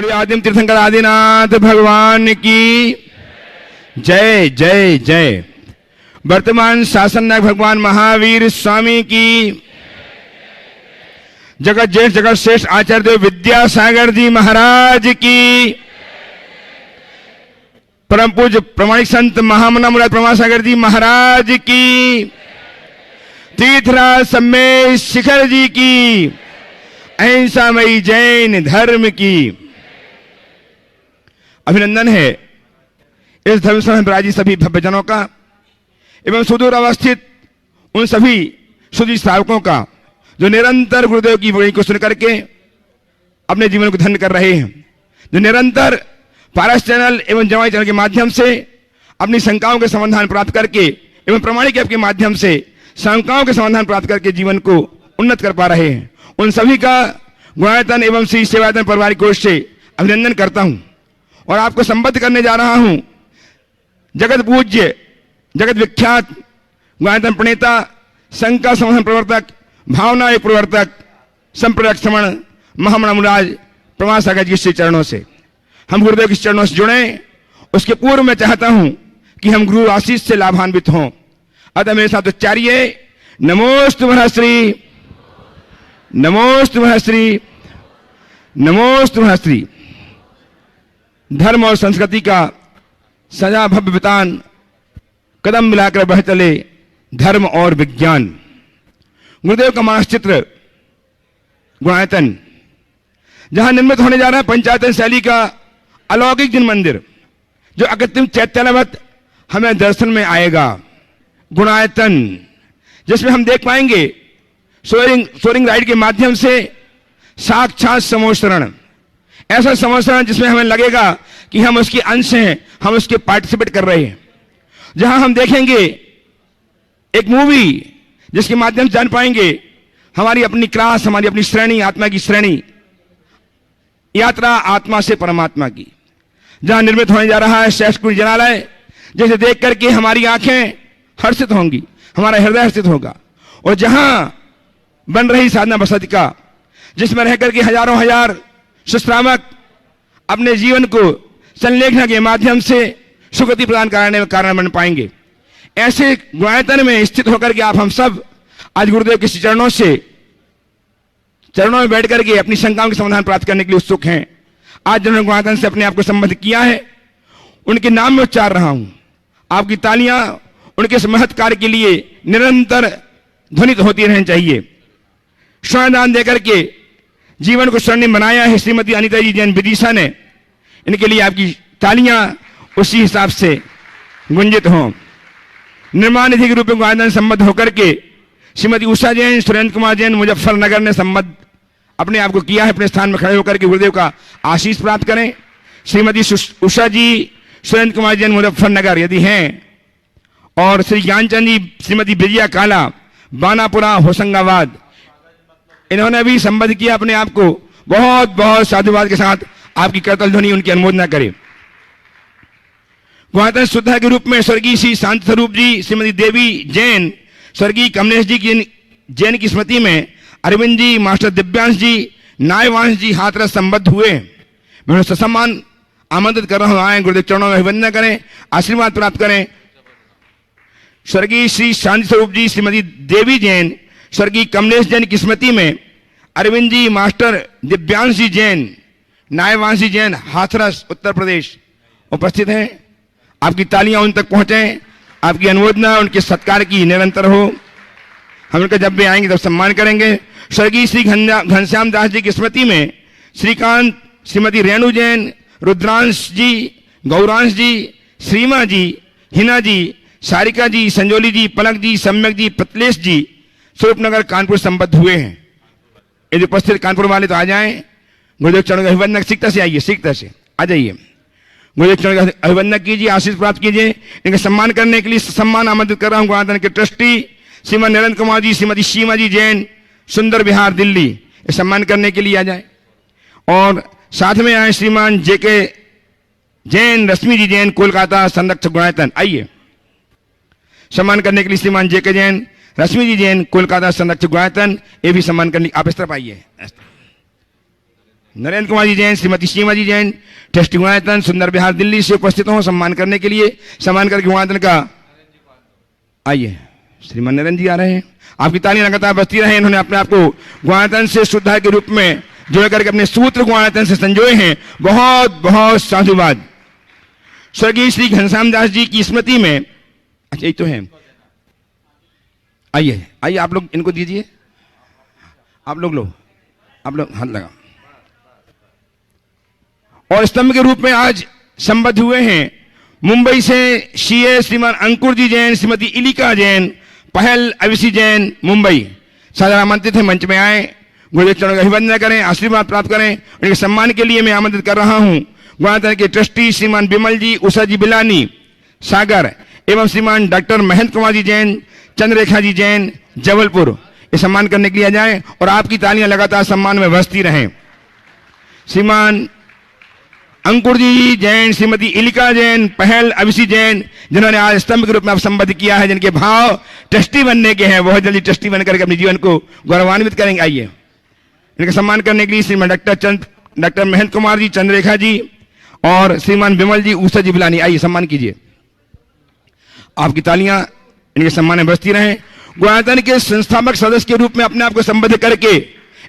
बोलिए आदिम तीर्थंकर आदिनाथ भगवान की जय जय जय। वर्तमान शासन नायक भगवान महावीर स्वामी की, जगत ज्येष्ठ जगत श्रेष्ठ आचार्य देव विद्यासागर जी महाराज की, परम पूज्य प्रमाणिक संत महामना मुराद प्रमासागर जी महाराज की, तीर्थराज सम्मेद शिखर जी की, अहिंसामयी जैन धर्म की अभिनंदन है। इस धर्म सभा में विराजित सभी भव्यजनों का एवं सुदूर अवस्थित उन सभी शुद्धि श्रावकों का जो निरंतर गुरुदेव की वाणी को सुन करके अपने जीवन को धन्य कर रहे हैं, जो निरंतर पारस चैनल एवं जमाई चैनल के माध्यम से अपनी शंकाओं के समाधान प्राप्त करके एवं प्रमाणिक ऐप के माध्यम से शंकाओं के समाधान प्राप्त करके जीवन को उन्नत कर पा रहे हैं, उन सभी का गुणायतन एवं श्री सेवायतन पारिवारिक कोष से अभिनंदन करता हूं और आपको संबद्ध करने जा रहा हूं जगत पूज्य जगत विख्यात गुणायतन प्रणेता, शंका समाधान प्रवर्तक, भावना एक प्रवर्तक, संप्रदाय श्रवण महामना मुराज प्रमासागर जी के चरणों से हम गुरुदेव के चरणों से जुड़े। उसके पूर्व मैं चाहता हूं कि हम गुरु आशीष से लाभान्वित हों। अतः मेरे साथ उच्चारिए नमोस्तु महश्री, नमोस्तु महश्री, नमोस्तु महश्री। धर्म और संस्कृति का सजा भव्य वितान कदम मिलाकर बह चले धर्म और विज्ञान। गुरुदेव का मानस चित्र गुणायतन, जहां निर्मित होने जा रहा है पंचायतन शैली का अलौकिक जिन मंदिर जो अकृत्रिम चैत्यालयवत हमें दर्शन में आएगा। गुणायतन जिसमें हम देख पाएंगे सोरिंग राइड के माध्यम से साक्षात समोसरण, ऐसा समोसरण जिसमें हमें लगेगा कि हम उसके अंश हैं, हम उसके पार्टिसिपेट कर रहे हैं। जहां हम देखेंगे एक मूवी जिसके माध्यम से जान पाएंगे हमारी अपनी क्लास, हमारी अपनी श्रेणी, आत्मा की श्रेणी, यात्रा आत्मा से परमात्मा की, जहां निर्मित होने जा रहा है शैष्कुल जनालय, जैसे देख करके हमारी आंखें हर्षित होंगी, हमारा हृदय हर्षित होगा। और जहां बन रही साधना बसतिका जिसमें रह करके हजारों हजार सुश्रावक अपने जीवन को संलेखना के माध्यम से सुगति प्रदान कराने में कारण बन पाएंगे। ऐसे गुणायतन में स्थित होकर के आप हम सब आज गुरुदेव के चरणों में बैठ करके अपनी शंकाओं के समाधान प्राप्त करने के लिए उत्सुक हैं। आज जिन्होंने गुणायतन से अपने आप को संबद्ध किया है उनके नाम में उच्चार रहा हूं। आपकी तालियां उनके इस महत् कार्य के लिए निरंतर ध्वनित होती रहनी चाहिए। स्वयंदान देकर के जीवन को स्वर्णिम बनाया है श्रीमती अनिता जी जैन विदिशा ने, इनके लिए आपकी तालियां उसी हिसाब से गुंजित हों। निर्माण निधि के रूप में गुणायतन संबद्ध होकर के श्रीमती उषा जैन, सुरेंद्र कुमार जैन मुजफ्फरनगर ने संबद्ध अपने आप को किया है। अपने स्थान में खड़े होकर के गुरुदेव का आशीष प्राप्त करें। श्रीमती उषा जी, सुरेंद्र कुमार जैन मुजफ्फरनगर यदि हैं, और श्री ज्ञानचंद जी, श्रीमती विजया काला बानापुरा होशंगाबाद, इन्होंने भी संबद्ध किया अपने आप को। बहुत बहुत साधुवाद के साथ आपकी करतल ध्वनि उनकी अनुमोदना करे। गुणायतन शुद्धा के रूप में स्वर्गीय श्री शांत स्वरूप जी, श्रीमती देवी जैन, स्वर्गीय कमलेश जी की जैन की स्मृति में अरविंद जी, मास्टर दिव्यांश जी, नायवांश जी हाथरस संबद्ध हुए। मैं उन्हें ससम्मान आमंत्रित कर रहा हूं, आए गुरुदेव चरणों में अभिवंदन करें, आशीर्वाद प्राप्त करें। स्वर्गीय श्री शांति स्वरूप जी, श्रीमती देवी जैन, स्वर्गीय कमलेश जैन की स्मृति में अरविंद जी, मास्टर दिव्यांश जी जैन, नायवांश जी जैन, हाथरस उत्तर प्रदेश उपस्थित हैं। आपकी तालियां उन तक पहुंचे, आपकी अनुमोदना उनके सत्कार की निरंतर हो। हम उनका जब भी आएंगे तब सम्मान करेंगे। स्वर्गीय श्री घनश्याम दास जी की स्मृति में श्रीकांत, श्रीमती रेणु जैन, रुद्रांश जी, गौरांश जी, श्रीमा जी, हिना जी, सारिका जी, संजोली जी, पलक जी, सम्यक जी, प्रतलेश जी, स्वरूपनगर कानपुर संबद्ध हुए हैं। यदि उपस्थित कानपुर वाले तो आ जाएं। गुरुदेव चरणों का अभिवंदन सीखता से आइए, सीखता से आ जाइए। गुरुदेव चरणों का अभिवंदन कीजिए, आशीष प्राप्त कीजिए। इनका सम्मान करने के लिए सम्मान आमंत्रित कर रहा हूं गुणायतन के ट्रस्टी श्रीमान नरेंद्र कुमार जी, श्रीमती सीमा जी जैन, सुंदर विहार दिल्ली, ये सम्मान करने के लिए आ जाए। और साथ में आए श्रीमान जेके जैन, रश्मि जी जैन, कोलकाता संरक्षक गुणायतन, आइए सम्मान करने के लिए श्रीमान जेके जैन, रश्मि जी जैन, कोलकाता संरक्षक गुणायतन, ये भी सम्मान करने। आप इस तरफ आइए। नरेंद्र कुमार जी जैन, श्रीमती सीमा जी जैन, ट्रस्टी गुणायतन, सुंदर विहार दिल्ली से उपस्थित हों सम्मान करने के लिए। सम्मान करके गुणायतन का आइए श्रीमान नरेंद्र जी आ रहे हैं। आपकी तालियां लगातार बजती रहे। इन्होंने अपने आप को गुणायतन से शुद्धा के रूप में जोड़ करके अपने सूत्र गुणायतन से संजोए हैं। बहुत बहुत साधुवाद। स्वर्गीय श्री घनश्याम दास जी की स्मृति में, अच्छा ये तो है, आइए आइए आप लोग इनको दीजिए, आप लोग लो, आप लोग हाथ लगा। और स्तंभ के रूप में आज संबद्ध हुए हैं मुंबई से सीए श्रीमान अंकुर जी जैन, श्रीमती इलिका जैन, पहल अविसी जैन, मुंबई। सादर आमंत्रित है, मंच में आए, गुरुदेव चरणों का अभिवंदन करें, आशीर्वाद प्राप्त करें। उनके सम्मान के लिए मैं आमंत्रित कर रहा हूं गुणायतन के ट्रस्टी श्रीमान बिमल जी, उषा जी बिलानी, सागर एवं श्रीमान डॉक्टर महेंद्र कुमार जी जैन, चंद्ररेखा जी जैन, जबलपुर, ये सम्मान करने के लिए जाए और आपकी तालियां लगातार सम्मान में बजती रहें। श्रीमान अंकुर जी जैन, श्रीमती इलिका जैन, पहल अविसी जैन, जिन्होंने आज स्तंभ के रूप में आप संबद्ध किया है, जिनके भाव ट्रस्टी बनने के हैं, बहुत जल्दी ट्रस्टी बनकर अपने जीवन को गौरवान्वित करेंगे। आइए इनका सम्मान करने के लिए श्रीमान डॉक्टर महेंद्र कुमार जी, चंद्ररेखा जी और श्रीमान बिमल जी, उषा जी बिलानी, आइए सम्मान कीजिए। आपकी तालियां इनके सम्मान में बजती रहें। गुणायतन के संस्थापक सदस्य के रूप में अपने आप को संबद्ध करके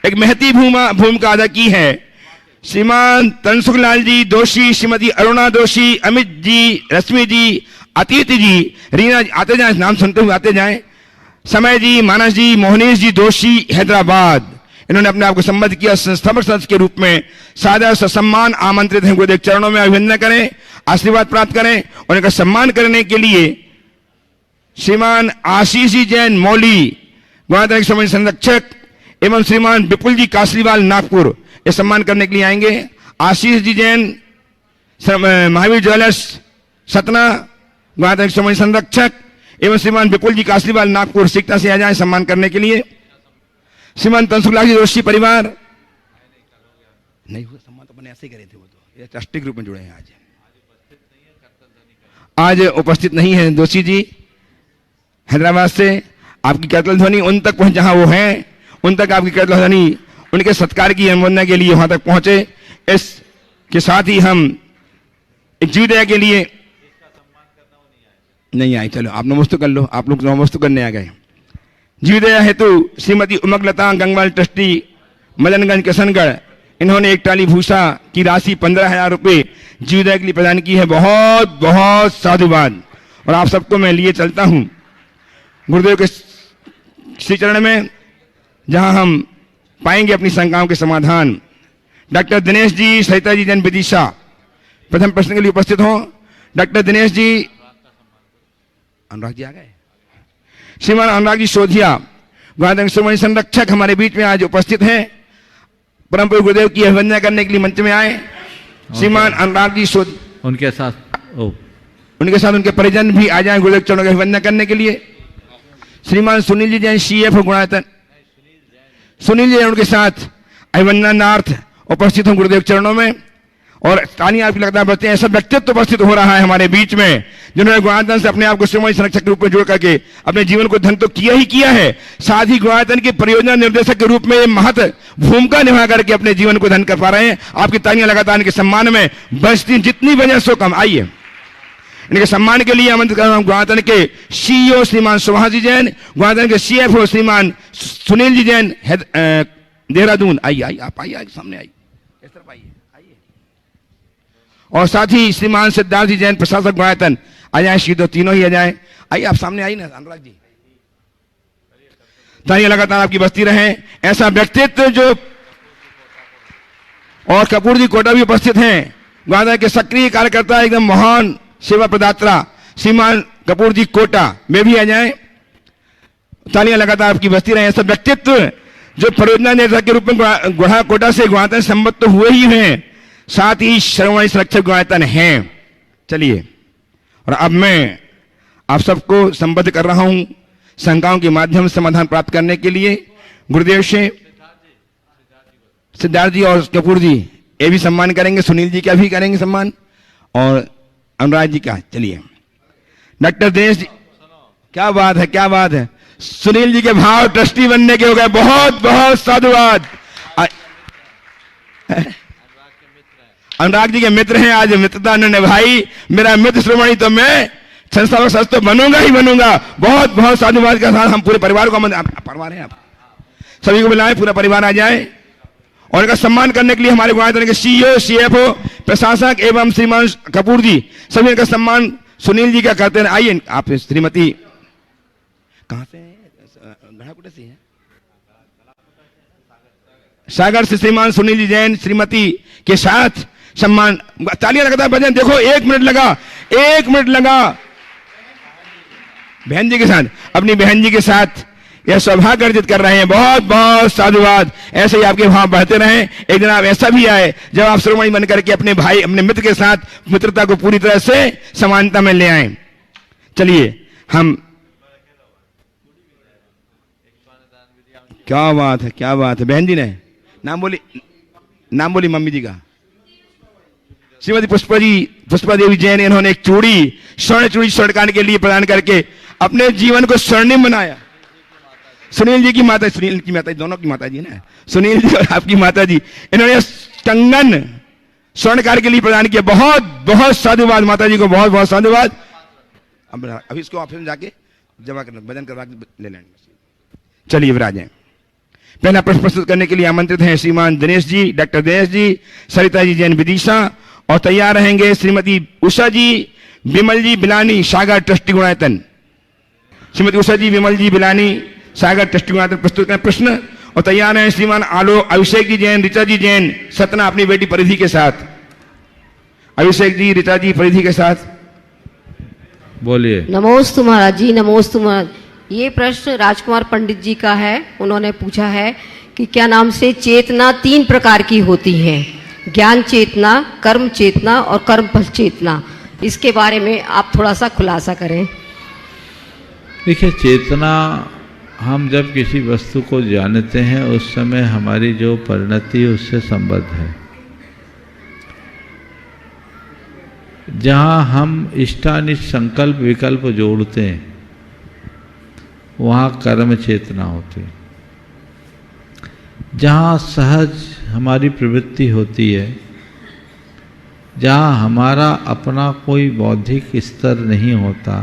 एक महती भूमिका अदा की है श्रीमान तनसुख लाल जी दोषी, श्रीमती अरुणा दोषी, अमित जी, रश्मि जी, अतीत जी, रीना जी, आते जाए, नाम सुनते हुए आते जाएं, समय जी, मानस जी, मोहनीश जी दोषी, हैदराबाद। इन्होंने अपने आप को संबद्ध किया संस्थापक सदस्य के रूप में। सादर ससम्मान आमंत्रित हैं। गुरुदेव चरणों में अभिनंदन करें, आशीर्वाद प्राप्त करें। और इनका सम्मान करने के लिए श्रीमान आशीष जी जैन, मौली, गुणायतन के समय संरक्षक एवं श्रीमान विपुल जी कासलीवाल, नागपुर, ये सम्मान करने के लिए आएंगे। आशीष जी जैन, महावीर ज्वेलर्स, सतना, गुणायतन के समय संरक्षक एवं श्रीमान विपुल जी कासलीवाल, नागपुर, सिकता से आ जाए सम्मान करने के लिए। श्रीमान तनसुखलाल जी दोषी परिवार नहीं हुआ सम्मान, तो अपने ऐसे ही करे थे, वो तो ये ट्रस्टी ग्रुप में जुड़े हैं। आज उपस्थित नहीं है दोषी जी हैदराबाद से। आपकी करतल ध्वनि उन तक पहुंच, जहां वो हैं उन तक आपकी करतल ध्वनि उनके सत्कार की अनुमोदना के लिए वहां तक पहुंचे। इसके साथ ही हम एक जीवदया के लिए नहीं आए, चलो आप नमस्ते कर लो, आप लोग नमस्ते करने आ गए। जीवदया हेतु श्रीमती उमकलता गंगवाल, ट्रस्टी मदनगंज, किशनगढ़, इन्होंने एक ट्राली भूसा की राशि 15,000 रुपये जीवदया के लिए प्रदान की है। बहुत बहुत साधुवाद। और आप सबको मैं लिए चलता हूं गुरुदेव के श्री चरण में, जहां हम पाएंगे अपनी शंकाओं के समाधान। डॉक्टर दिनेश जी, सहिता जी जैन, विदिशा, प्रथम प्रश्न के लिए उपस्थित हो। डॉक्टर दिनेश जी, अनुराग जी आ गए। श्रीमान अनुराग जी सोधिया, गुणायतन के संरक्षक, हमारे बीच में आज उपस्थित हैं। परम पूज्य गुरुदेव की अभिवंदना करने के लिए मंच में आए। श्रीमान अनुराग जी सोधिया, उनके साथ उनके परिजन भी आ जाएं गुरुदेव चरणों की अभिवंदना करने के लिए। श्रीमान सुनील जी जैन, CF गुणायतन, सुनील जी उनके साथ अभिवंदनार्थ उपस्थित हूं गुरुदेव चरणों में। और तालियां आपकी लगातार बजती हैं। ऐसा व्यक्तित्व उपस्थित हो रहा है हमारे बीच में, जिन्होंने गुणायतन से अपने आप को श्रीमती संरक्षक के रूप में जोड़ करके अपने जीवन को धन तो किया ही किया है, साथ ही गुणायतन के परियोजना निर्देशक के रूप में महत्व भूमिका निभा करके अपने जीवन को धन कर पा रहे हैं। आपकी तालियां लगातार इनके सम्मान में बजती, जितनी वजह सो कम। आइए इनके सम्मान के लिए आमंत्रित कर रहा हूं गुणायतन के CEO श्रीमान सुभाष जी जैन, गुणायतन के CFO श्रीमान सुनील जी जैन, देहरादून। आइए आइए आप आइए, सामने आइए, इस तरफ आइए, आइए। और साथ ही श्रीमान सिद्धार्थ जी जैन, प्रशासक गुणायतन, आ जाए। सीधो तीनों ही आ जाए। आइए आप सामने आइए ना अनुराग जी। तालियां लगातार आपकी बजती रहे। ऐसा व्यक्तित्व जो, और कपूर जी कोटा भी उपस्थित हैं, गुणायतन के सक्रिय कार्यकर्ता, एकदम महान सेवा प्रदाता श्रीमान कपूर जी कोटा में भी आ जाएं। तालियां लगातार आपकी बजती रहे। ऐसा व्यक्तित्व जो परियोजना निर्देशक के रूप में गुढ़ा कोटा से गुणायतन संबद्ध तो हुए ही हैं, साथ ही श्रवण संरक्षक गुणायतन हैं। चलिए, और अब मैं आप सबको संबद्ध कर रहा हूं शंकाओं के माध्यम से समाधान प्राप्त करने के लिए। गुरुदेव से सिद्धार्थ जी और कपूर जी ये भी सम्मान करेंगे, सुनील जी का भी करेंगे सम्मान, और अनुराग जी का। चलिए डॉक्टर दिनेश जी, क्या बात है, क्या बात है। सुनील जी के भाव ट्रस्टी बनने के हो गए। बहुत बहुत साधुवाद। अनुराग जी के मित्र हैं, आज मित्रता उन्होंने भाई, मेरा मित्र श्रोमणी, तो मैं संस्थापक सदस्य तो बनूंगा ही बनूंगा। बहुत बहुत साधुवाद के साथ हम पूरे परिवार को, परिवार है आप सभी को बुलाएं, पूरा परिवार आ जाए और इनका सम्मान करने के लिए हमारे गुवाहाटी के सीईओ, सीएफओ, प्रशासक एवं श्रीमान कपूर जी, सभी इनका सम्मान सुनील जी का करते हैं। आइए आप श्रीमती कहां से गढ़ाकुटा से है, सागर से श्रीमान सुनील जी जैन श्रीमती के साथ सम्मान, तालियां लगातार बजाएं। देखो 1 मिनट लगा, 1 मिनट लगा बहन जी के साथ, अपनी बहन जी के साथ यह सौभाग्य अर्जित कर रहे हैं। बहुत बहुत साधुवाद, ऐसे ही आपके भाव बढ़ते रहें। एक दिन आप ऐसा भी आए जब आप श्रोमणी बन करके अपने भाई, अपने मित्र के साथ मित्रता को पूरी तरह से समानता में ले आए। चलिए हम, क्या बात है, क्या बात है। बहन जी ने नाम बोली मम्मी जी का, श्रीमती पुष्पा देवी जैन, इन्होंने एक चूड़ी, स्वर्ण चूड़ी स्वर्णकांड के लिए प्रदान करके अपने जीवन को स्वर्णिम बनाया। सुनील जी की माता, सुनील की माता, दोनों की माता जी ना, सुनील जी और आपकी माता जी, इन्होंने कंगन स्वर्णकार के लिए प्रदान किया। बहुत बहुत साधुवाद, माता जी को बहुत बहुत साधुवाद। अभी इसको ऑफिस में जाके जमा करना, वजन करवा के ले लेंगे। चलिए विराज हैं। पहला प्रश्न प्रस्तुत करने के लिए आमंत्रित हैं श्रीमान दिनेश जी, डॉक्टर दिनेश जी, सरिता जी जैन विदिशा, और तैयार रहेंगे श्रीमती उषा जी, विमल जी बिलानी, सागर ट्रस्टी गुणायतन। श्रीमती उषा जी, विमल जी बिलानी, सागर ट्रस्टी गुणायतन प्रस्तुत करें प्रश्न। और तैयार हैं श्रीमान अभिषेक जी जैन, ऋचा जी जैन, सतना, अपनी बेटी परिधि के साथ। अभिषेक जी, ऋचा जी परिधि के साथ बोलिए। नमोस्तु महाराज जी, नमोस्तु महाराज। ये प्रश्न राजकुमार पंडित जी का है। उन्होंने पूछा है कि क्या नाम से चेतना 3 प्रकार की होती है, ज्ञान चेतना, कर्म चेतना और कर्म फल चेतना। इसके बारे में आप थोड़ा सा खुलासा करें। देखिए, चेतना, हम जब किसी वस्तु को जानते हैं उस समय हमारी जो परिणति उससे संबद्ध है। जहाँ हम इष्टानिष्ट संकल्प विकल्प जोड़ते हैं वहाँ कर्म चेतना होती है। जहाँ सहज हमारी प्रवृत्ति होती है, जहाँ हमारा अपना कोई बौद्धिक स्तर नहीं होता,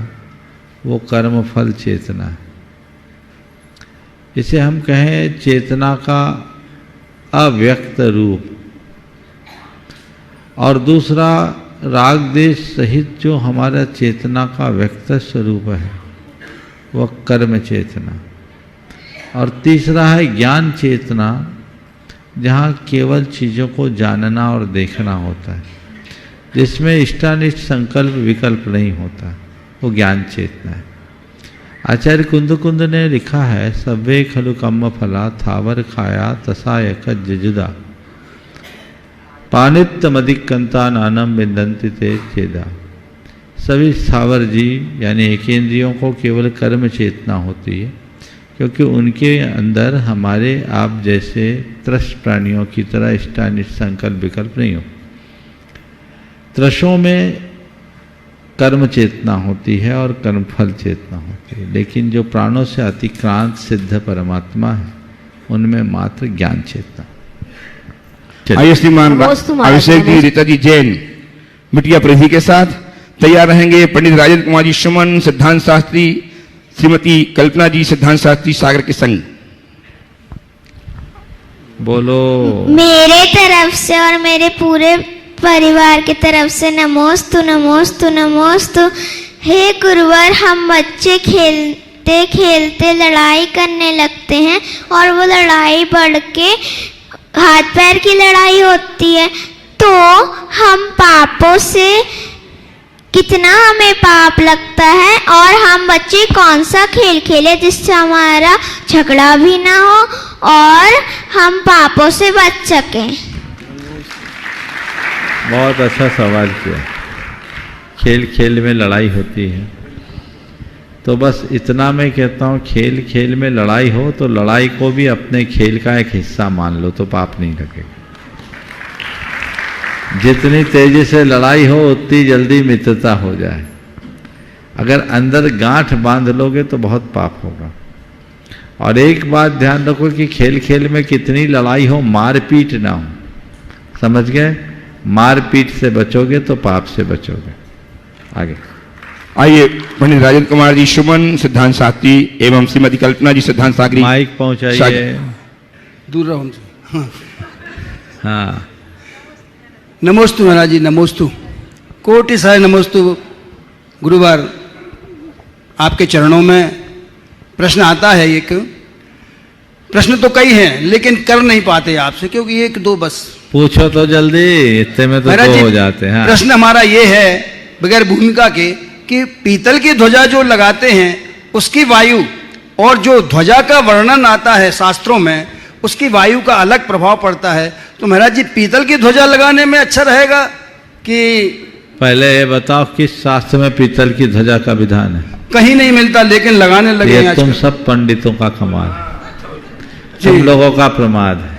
वो कर्म फल चेतना है। इसे हम कहें चेतना का अव्यक्त रूप। और दूसरा, राग देश सहित जो हमारा चेतना का व्यक्त स्वरूप है वह कर्म चेतना। और तीसरा है ज्ञान चेतना, जहाँ केवल चीज़ों को जानना और देखना होता है, जिसमें इष्टानिष्ट संकल्प विकल्प नहीं होता, वो ज्ञान चेतना है। आचार्य कुंद ने लिखा है, सभ्य खलु कम्म फला थावर खाया तसायक जजुदा पानित्य मदिकंता नानम बिंदंति ते चेदा। सभी स्थावर जी यानी एकेंद्रियों को केवल कर्म चेतना होती है, क्योंकि उनके अंदर हमारे आप जैसे त्रस्त प्राणियों की तरह इष्टानिष्ट संकल्प विकल्प नहीं हो। त्रसों में कर्म चेतना होती है और कर्म फल चेतना होती है, लेकिन जो प्राणों से अतिक्रांत सिद्ध परमात्मा है उनमें मात्र ज्ञान चेतना। आइए श्रीमान अभिषेक जी, ऋचा जी जैन, बिटिया परिधि के साथ तैयार रहेंगे। पंडित राजेंद्र कुमार जी सुमन, सिद्धांत शास्त्री, श्रीमती कल्पना जी, सिद्धांत शास्त्री, सागर के संग। बोलो। मेरे तरफ से और मेरे पूरे परिवार की तरफ से नमोस्तु नमोस्तु नमोस्तु। हे गुरुवर, हम बच्चे खेलते खेलते लड़ाई करने लगते हैं और वो लड़ाई बढ़ के हाथ पैर की लड़ाई होती है, तो हम पापों से कितना हमें पाप लगता है, और हम बच्चे कौन सा खेल खेले जिससे हमारा झगड़ा भी ना हो और हम पापों से बच सकें। बहुत अच्छा सवाल किया। खेल खेल में लड़ाई होती है, तो बस इतना मैं कहता हूँ, खेल खेल में लड़ाई हो तो लड़ाई को भी अपने खेल का एक हिस्सा मान लो, तो पाप नहीं लगेगा। जितनी तेजी से लड़ाई हो उतनी जल्दी मित्रता हो जाए। अगर अंदर गांठ बांध लोगे तो बहुत पाप होगा। और एक बात ध्यान रखो कि खेल खेल में कितनी लड़ाई हो, मारपीट ना हो, समझ गए? मारपीट से बचोगे तो पाप से बचोगे। आगे आइए पंडित राजेंद्र कुमार जी सुमन सिद्धांत शास्त्री एवं श्रीमती कल्पना जी सिद्धांत सागरी माइक पहुंचाइए। दूर रहो उनसे। हाँ। हाँ, नमोस्तु महाराज जी, नमोस्तु, कोटि सारे नमोस्तु। गुरुवार आपके चरणों में प्रश्न आता है। एक प्रश्न तो कई हैं लेकिन कर नहीं पाते आपसे, क्योंकि एक दो बस। पूछो तो जल्दी, इतने में तो महाराज दो जी, हो जाते हैं। प्रश्न हमारा ये है बगैर भूमिका के कि पीतल की ध्वजा जो लगाते हैं उसकी वायु और जो ध्वजा का वर्णन आता है शास्त्रों में उसकी वायु का अलग प्रभाव पड़ता है। तो महाराज जी पीतल की ध्वजा लगाने में अच्छा रहेगा कि पहले ये बताओ किस शास्त्र में पीतल की ध्वजा का विधान है? कहीं नहीं मिलता लेकिन लगाने लगे हैं ये तुम आजकल। सब पंडितों का कमाल है, जी। तुम लोगों का प्रमाद है।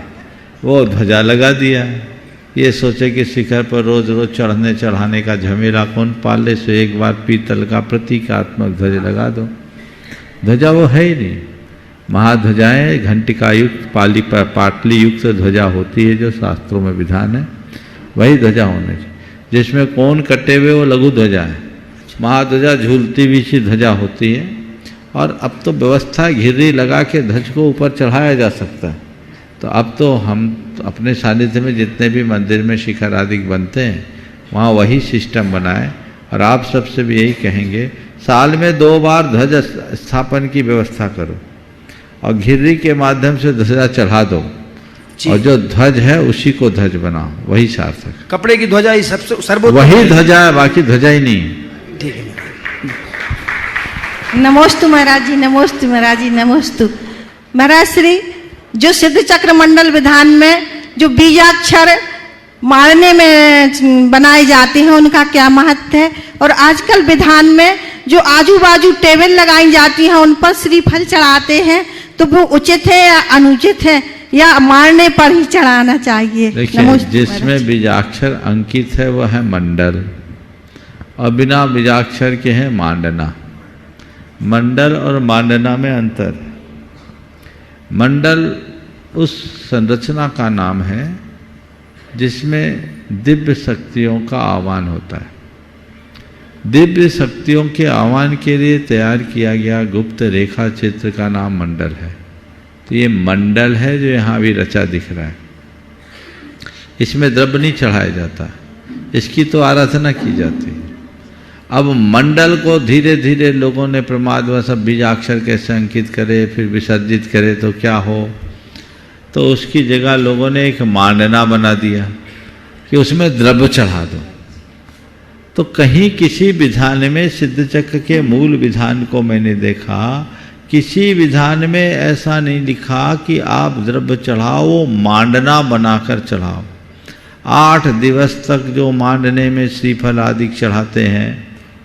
वो ध्वजा लगा दिया, ये सोचे कि शिखर पर रोज रोज चढ़ने चढ़ाने का झमेला कौन पाले, से एक बार पीतल का प्रतीकात्मक ध्वज लगा दो। ध्वजा वो है ही नहीं। महाध्वजाएं घंटिका युक्त पाटली युक्त ध्वजा होती है जो शास्त्रों में विधान है, वही ध्वजा होने चाहिए। जिसमें कोन कटे हुए वो लघु ध्वजा है, महाध्वजा झूलती हुई सी ध्वजा होती है। और अब तो व्यवस्था घिर्री लगा के ध्वज को ऊपर चढ़ाया जा सकता है। तो अब तो हम अपने सानिध्य में जितने भी मंदिर में शिखर आदि बनते हैं वहाँ वही सिस्टम बनाए। और आप सबसे भी यही कहेंगे साल में 2 बार ध्वज स्थापन की व्यवस्था करो और घिर्री के माध्यम से ध्वजा चढ़ा दो, और जो ध्वज है उसी को ध्वज बनाओ, वही सार्थक है। कपड़े की ध्वजा ही सबसे सर्वोत्तम वही ध्वजा है, बाकी ध्वजा ही नहीं। ठीक है। नमोस्तु महाराज जी, नमोस्तु महाराज जी, नमोस्तु महाराज श्री। जो सिद्ध चक्र मंडल विधान में जो बीजाक्षर मारने में बनाए जाते हैं उनका क्या महत्व है? और आजकल विधान में जो आजू बाजू टेबल लगाई जाती हैं उन पर श्रीफल चढ़ाते हैं, तो वो उचित है या अनुचित है, या मारने पर ही चढ़ाना चाहिए? देखिए, जिसमें बीजाक्षर अंकित है वह है मंडल, और बिना बीजाक्षर के है मांडना। मंडल और मांडना में अंतर। मंडल उस संरचना का नाम है जिसमें दिव्य शक्तियों का आह्वान होता है। दिव्य शक्तियों के आह्वान के लिए तैयार किया गया गुप्त रेखा चित्र का नाम मंडल है। तो ये मंडल है जो यहाँ भी रचा दिख रहा है। इसमें द्रव्य नहीं चढ़ाया जाता, इसकी तो आराधना की जाती है। अब मंडल को धीरे धीरे लोगों ने प्रमादवश सब बीजाक्षर कैसे अंकित करे फिर विसर्जित करे तो क्या हो, तो उसकी जगह लोगों ने एक मांडना बना दिया कि उसमें द्रव्य चढ़ा दो। तो कहीं किसी विधान में सिद्ध चक्र के मूल विधान को मैंने देखा, किसी विधान में ऐसा नहीं लिखा कि आप द्रव्य चढ़ाओ, वो मांडना बनाकर चढ़ाओ। 8 दिवस तक जो मांडने में श्रीफल आदि चढ़ाते हैं,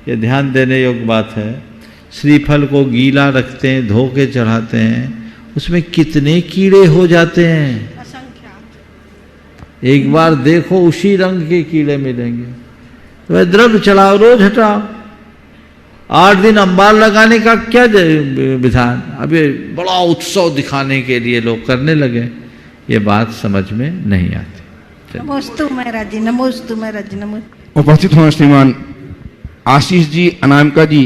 ये ध्यान देने योग्य बात है। श्रीफल को गीला रखते हैं, धो के चढ़ाते हैं, उसमें कितने कीड़े हो जाते हैं। एक बार देखो उसी रंग के कीड़े मिलेंगे। तो वह द्रव्य चढ़ाओ, रोज हटाओ। 8 दिन अंबार लगाने का क्या विधान? अब ये बड़ा उत्सव दिखाने के लिए लोग करने लगे, ये बात समझ में नहीं आती। नमोस्तु महाराज जी, नमोस्तु महाराज जी, नमोस्तु। उपस्थित हों श्रीमान आशीष जी, अनामिका जी,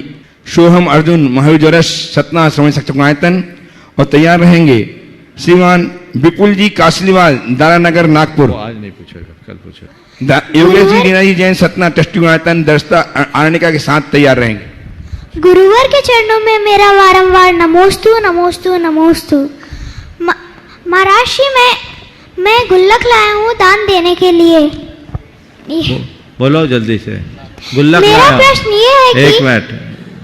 सोहम अर्जुन, महावीर ज्वरस, सतना श्रवण सक्षमायतन, और तैयार रहेंगे श्रीमान विपुल जी कासलीवाल, दारानगर, नागपुर। आज नहीं पूछेगा, कल पूछेगा। योगेश जी, रीना जी जैन, सतना टस्टीमायतन, दर्शता आरणिका के साथ तैयार रहेंगे। गुरुवर के चरणों में मेरा वारंवार नमोस्तु नमोस्तु नमोस्तु। महाराज जी मैं गुल्लक लाया हूँ दान देने के लिए। बोलो जल्दी से। गुल्लक मेरा लाए हो? प्रश्न ये है कि 1 मिनट,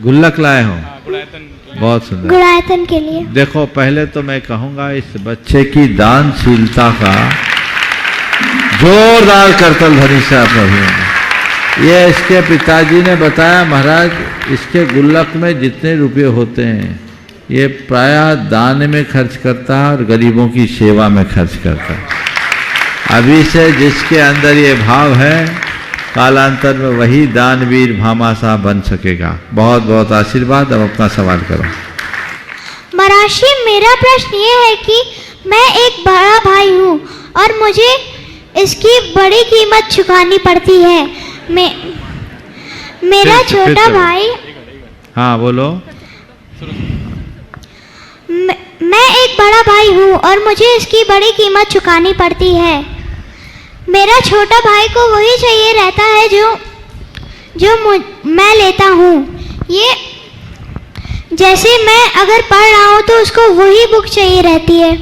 गुल्लक लाए हो? बहुत सुंदर। गुणायतन के लिए। देखो, पहले तो मैं कहूंगा इस बच्चे की दानशीलता का जोरदार करतल ध्वनि से आप अभिनंदन। ये इसके पिताजी ने बताया, महाराज इसके गुल्लक में जितने रुपये होते हैं ये प्रायः दान में खर्च करता है और गरीबों की सेवा में खर्च करता है। अभी से जिसके अंदर ये भाव है, कालांतर में वही दानवीर भामाशाह बन सकेगा। बहुत बहुत आशीर्वाद। अब अपना सवाल करो। महाराज जी, मेरा प्रश्न ये है कि मैं एक बड़ा भाई हूँ और मुझे इसकी बड़ी कीमत चुकानी पड़ती है। मेरा फिर छोटा से बोलो। भाई, हाँ बोलो। मैं एक बड़ा भाई हूँ और मुझे इसकी बड़ी कीमत चुकानी पड़ती है। मेरा छोटा भाई को वही चाहिए रहता है जो मैं लेता हूँ। ये जैसे मैं अगर पढ़ रहा हूँ तो उसको वही बुक चाहिए रहती है।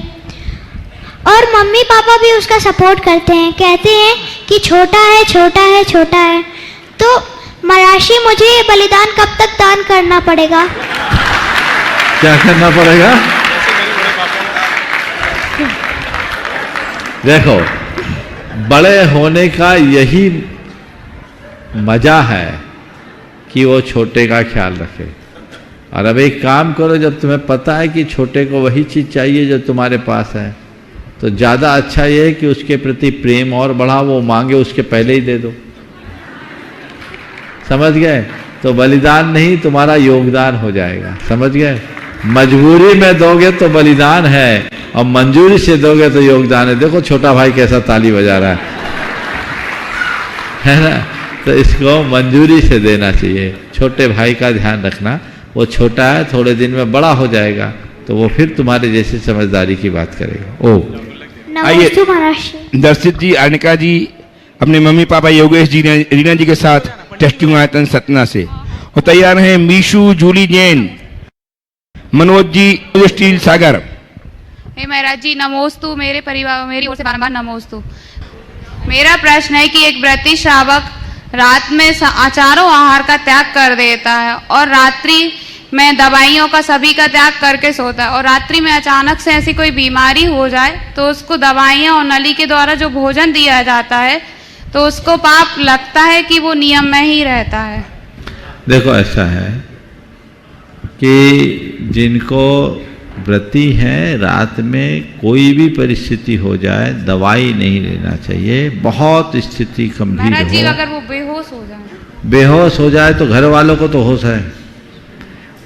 और मम्मी पापा भी उसका सपोर्ट करते हैं, कहते हैं कि छोटा है छोटा है छोटा है। तो महाराष्ट्री, मुझे ये बलिदान कब तक दान करना पड़ेगा? क्या करना पड़ेगा? देखो, बड़े होने का यही मजा है कि वो छोटे का ख्याल रखे। और अब एक काम करो, जब तुम्हें पता है कि छोटे को वही चीज चाहिए जो तुम्हारे पास है, तो ज्यादा अच्छा ये है कि उसके प्रति प्रेम और बढ़ा, वो मांगे उसके पहले ही दे दो। समझ गए? तो बलिदान नहीं, तुम्हारा योगदान हो जाएगा। समझ गए? मजबूरी में दोगे तो बलिदान है, और मंजूरी से दोगे तो योगदान है। देखो छोटा भाई कैसा ताली बजा रहा है ना? तो इसको मंजूरी से देना चाहिए। छोटे भाई का ध्यान रखना, वो छोटा है, थोड़े दिन में बड़ा हो जाएगा तो वो फिर तुम्हारे जैसी समझदारी की बात करेगा। ओ नमस्ते महाराष्ट्री। दर्शित जी, अर्णिका जी अपने मम्मी पापा योगेश जी, रीना जी के साथ टेस्टिंग आयतन सतना से, और तैयार हैं मीशू, जूली जैन, मनोज जी, स्टील सागर। हे महाराज जी, नमोस्तु। मेरे परिवार, मेरी ओर से बार-बार नमोस्तु। मेरा प्रश्न है कि एक व्रती श्रावक रात में चारों आहार का त्याग कर देता है और रात्रि में दवाइयों का सभी का त्याग करके सोता है, और रात्रि में अचानक से ऐसी कोई बीमारी हो जाए तो उसको दवाइयां और नली के द्वारा जो भोजन दिया जाता है तो उसको पाप लगता है कि वो नियम में ही रहता है? देखो, ऐसा है कि जिनको व्रती हैं, रात में कोई भी परिस्थिति हो जाए दवाई नहीं लेना चाहिए। बहुत स्थिति गंभीर महाराज जी, हो, अगर वो बेहोश हो जाए? बेहोश हो जाए तो घर वालों को तो होश है,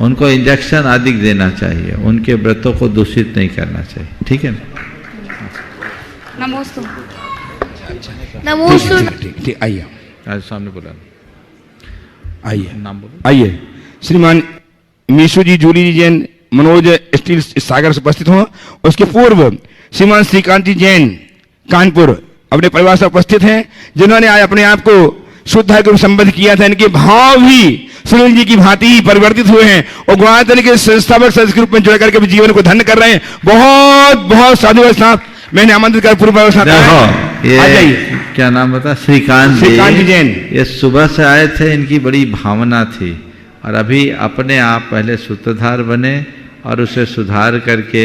उनको इंजेक्शन आदि देना चाहिए, उनके व्रतों को दूषित नहीं करना चाहिए। ठीक है ना? नमोस्तु। नमोस्तु। ठीक, आइए आज सामने बोला, आइए नाम बोलो। आइए। श्रीमान मीशू जी, जूली जी जैन, मनोज स्टील सागर से उपस्थित हों। उसके पूर्व श्रीमान श्रीकांत जी जैन कानपुर अपने परिवार से उपस्थित हैं, जिन्होंने आज अपने आप को शुद्ध है को संबद्ध किया था। इनके भाव भी सुनील जी की भांति ही परिवर्तित हुए हैं और गुणायतन के संस्थापक सदस्य रूप में जुड़ करके जीवन को धन्य कर रहे हैं। बहुत बहुत साधु साहब, मैंने आमंत्रित कर पूर्व देखो, ये क्या नाम बता? श्रीकांत जी जैन। ये सुबह से आए थे, इनकी बड़ी भावना थी, और अभी अपने आप पहले सूत्रधार बने और उसे सुधार करके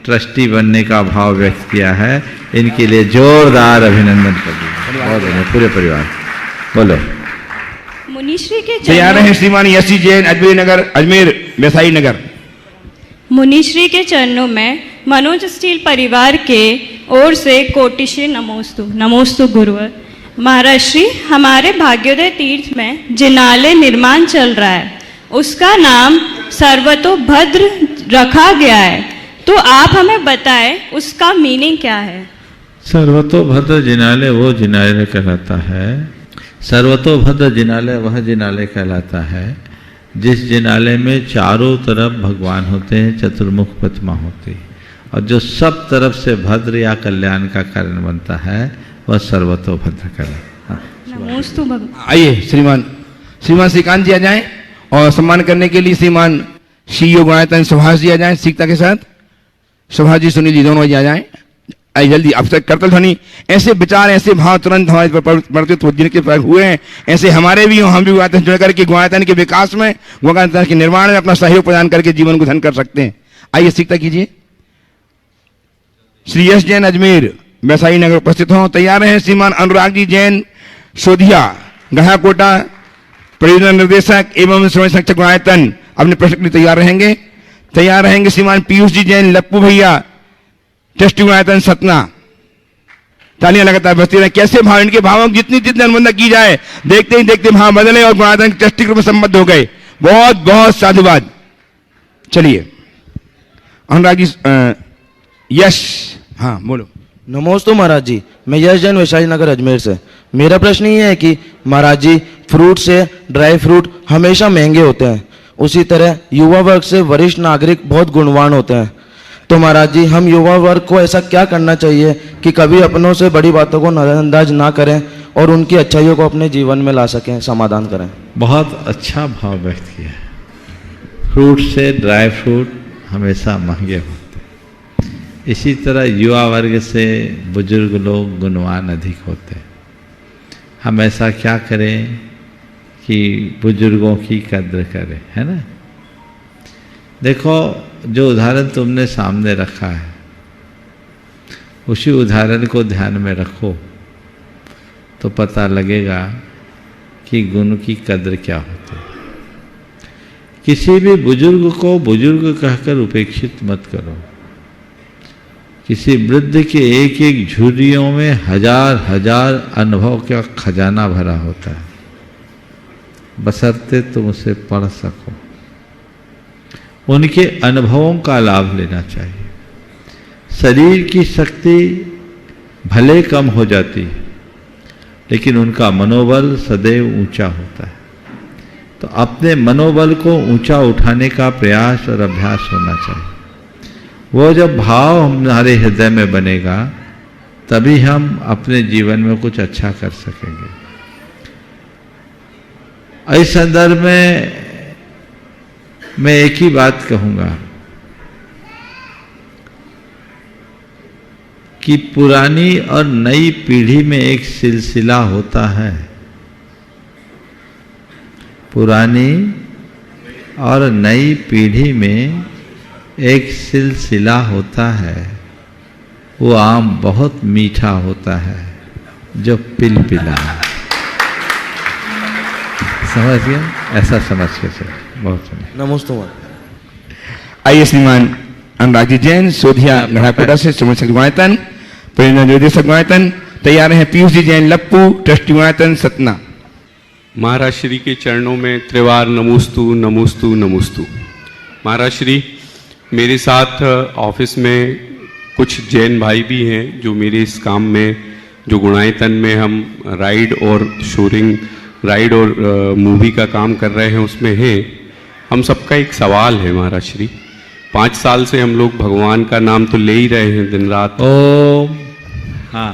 ट्रस्टी बनने का भाव व्यक्त किया है। इनके लिए जोरदार अभिनंदन कर दीजिए। बहुत बढ़िया, पूरे परिवार बोलो। मुनिश्री के तैयार हैं श्रीमान यशी जैन, अजमेर नगर, अजमेर वैशाली नगर। मुनिश्री के चरणों में मनोज स्टील परिवार के ओर से कोटिशे नमोस्तु। नमोस्तु गुरुवर। महाराष्ट्री, हमारे भाग्योदय तीर्थ में जिनालय निर्माण चल रहा है, उसका नाम सर्वतोभद्र रखा गया है, तो आप हमें बताएं उसका मीनिंग क्या है? सर्वतोभद्र जिनालय वो जिनालय कहलाता है, सर्वतोभद्र जिनालय वह जिनालय कहलाता है जिस जिनालय में चारों तरफ भगवान होते हैं, चतुर्मुख प्रतिमा होती है, और जो सब तरफ से भद्र या कल्याण का कारण बनता है वह सर्वतोभद्र कहलाता है। नमोस्तु भगवान। आइए श्रीमान श्रीकांत जी आ जाएं, और सम्मान करने के लिए श्रीमान CEO गुणायतन सुभाष जी आ जाएं, सीखता के साथ। सुभाष जी, सुनील जी दोनों जी आ जाएं। आइए जल्दी। अब तक करतल ध्वनि, ऐसे विचार, ऐसे भाव तुरंत हमारे पर पड़ते जिनके पर हुए हैं, ऐसे हमारे भी हों। हम भी गुणायतन जुड़ करके गुणायतन के विकास में, गुणायतन के निर्माण में अपना सहयोग प्रदान करके जीवन को धन कर सकते हैं। आइए सीखता कीजिए। श्री यश जैन, अजमेर वैशाली नगर उपस्थित हों। तैयार हैं श्रीमान अनुराग जी जैन, सोधिया, गढ़ाकोटा, परियोजना निर्देशक एवं समय संरक्षक गुणायतन, अपने प्रश्न के लिए तैयार रहेंगे श्रीमान पीयूष जी जैन, लप्पू भैया, टेस्टी गुणायतन सतना। तालियां लगातार बजती रहे। कैसे भाव, इनके भावों की जितनी अनुमोदन की जाए, देखते ही देखते भाव बदले और गुणायतन टेस्टी रूप में संबद्ध हो गए। बहुत बहुत साधुवाद। चलिए अनुराग जी, यश, हाँ बोलो। नमोस्तु महाराज जी, मैं यश जैन वैशाली नगर अजमेर से। मेरा प्रश्न ये है कि महाराज जी, फ्रूट से ड्राई फ्रूट हमेशा महंगे होते हैं, उसी तरह युवा वर्ग से वरिष्ठ नागरिक बहुत गुणवान होते हैं। तो महाराज जी, हम युवा वर्ग को ऐसा क्या करना चाहिए कि कभी अपनों से बड़ी बातों को नजरअंदाज ना करें और उनकी अच्छाइयों को अपने जीवन में ला सकें, समाधान करें। बहुत अच्छा भाव व्यक्त किया। फ्रूट से ड्राई फ्रूट हमेशा महंगे होते हैं, इसी तरह युवा वर्ग से बुजुर्ग लोग गुणवान अधिक होते हैं। हम ऐसा क्या करें कि बुजुर्गों की कद्र करें, है ना। देखो, जो उदाहरण तुमने सामने रखा है उसी उदाहरण को ध्यान में रखो तो पता लगेगा कि गुण की कद्र क्या होती है। किसी भी बुजुर्ग को बुजुर्ग कहकर उपेक्षित मत करो। किसी वृद्ध के एक एक झुर्रियों में हजार हजार अनुभव का खजाना भरा होता है, बशर्ते तुम उसे पढ़ सको। उनके अनुभवों का लाभ लेना चाहिए। शरीर की शक्ति भले कम हो जाती है, लेकिन उनका मनोबल सदैव ऊंचा होता है। तो अपने मनोबल को ऊंचा उठाने का प्रयास और अभ्यास होना चाहिए। वो जब भाव हमारे हृदय में बनेगा तभी हम अपने जीवन में कुछ अच्छा कर सकेंगे। इस संदर्भ में मैं एक ही बात कहूंगा कि पुरानी और नई पीढ़ी में एक सिलसिला होता है। पुरानी और नई पीढ़ी में एक सिलसिला होता है। वो आम बहुत मीठा होता है जो पिलपिला। समझ गया? ऐसा समझ के चलो। बहुत सुनिए। नमोस्तु। आइए श्रीमान अनुराग जी जैन सोधिया गढ़ाकोटा से श्रीमती गुणायतन प्रेरणा निर्देशक गुणायतन तैयार हैं। पीयूष जी जैन लप्पू ट्रस्टी गुणायतन सतना। महाराज श्री के चरणों में त्रिवार नमोस्तु नमोस्तु नमोस्तु। महाराज श्री, मेरे साथ ऑफिस में कुछ जैन भाई भी हैं जो मेरे इस काम में, जो गुणायतन में हम राइड और मूवी का काम कर रहे हैं उसमें हैं। हम सबका एक सवाल है महाराज श्री, 5 साल से हम लोग भगवान का नाम तो ले ही रहे हैं दिन रात। ओम। हाँ,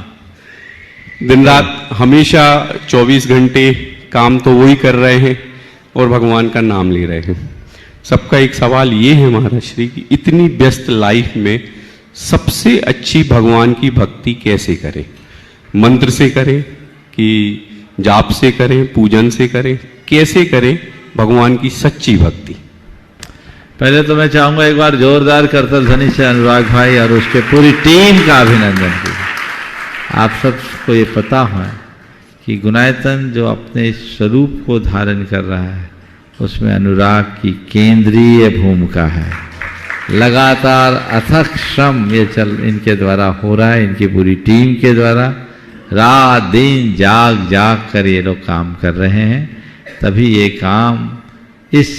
दिन रात हमेशा 24 घंटे काम तो वही कर रहे हैं और भगवान का नाम ले रहे हैं। सबका एक सवाल ये है महाराज श्री कि इतनी व्यस्त लाइफ में सबसे अच्छी भगवान की भक्ति कैसे करें? मंत्र से करें कि जाप से करें, पूजन से करें, कैसे करें भगवान की सच्ची भक्ति? पहले तो मैं चाहूंगा एक बार जोरदार करतल ध्वनि से अनुराग भाई और उसके पूरी टीम का अभिनंदन कीजिए। आप सबको ये पता है कि गुणायतन जो अपने स्वरूप को धारण कर रहा है उसमें अनुराग की केंद्रीय भूमिका है। लगातार अथक श्रम ये इनके द्वारा हो रहा है, इनकी पूरी टीम के द्वारा रात दिन जाग जाग कर ये लोग काम कर रहे हैं, तभी ये काम इस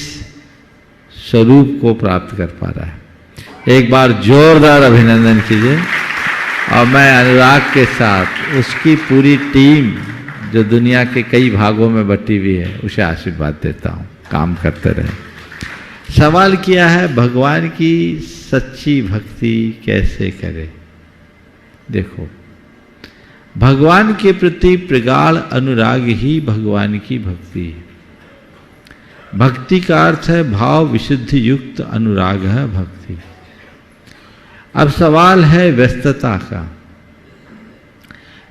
स्वरूप को प्राप्त कर पा रहा है। एक बार जोरदार अभिनंदन कीजिए। और मैं अनुराग के साथ उसकी पूरी टीम जो दुनिया के कई भागों में बटी हुई है उसे आशीर्वाद देता हूँ, काम करते रहे। सवाल किया है भगवान की सच्ची भक्ति कैसे करें। देखो, भगवान के प्रति प्रगाढ़ अनुराग ही भगवान की भक्ति है। भक्ति का अर्थ है भाव विशुद्धि युक्त अनुराग है भक्ति। अब सवाल है व्यस्तता का।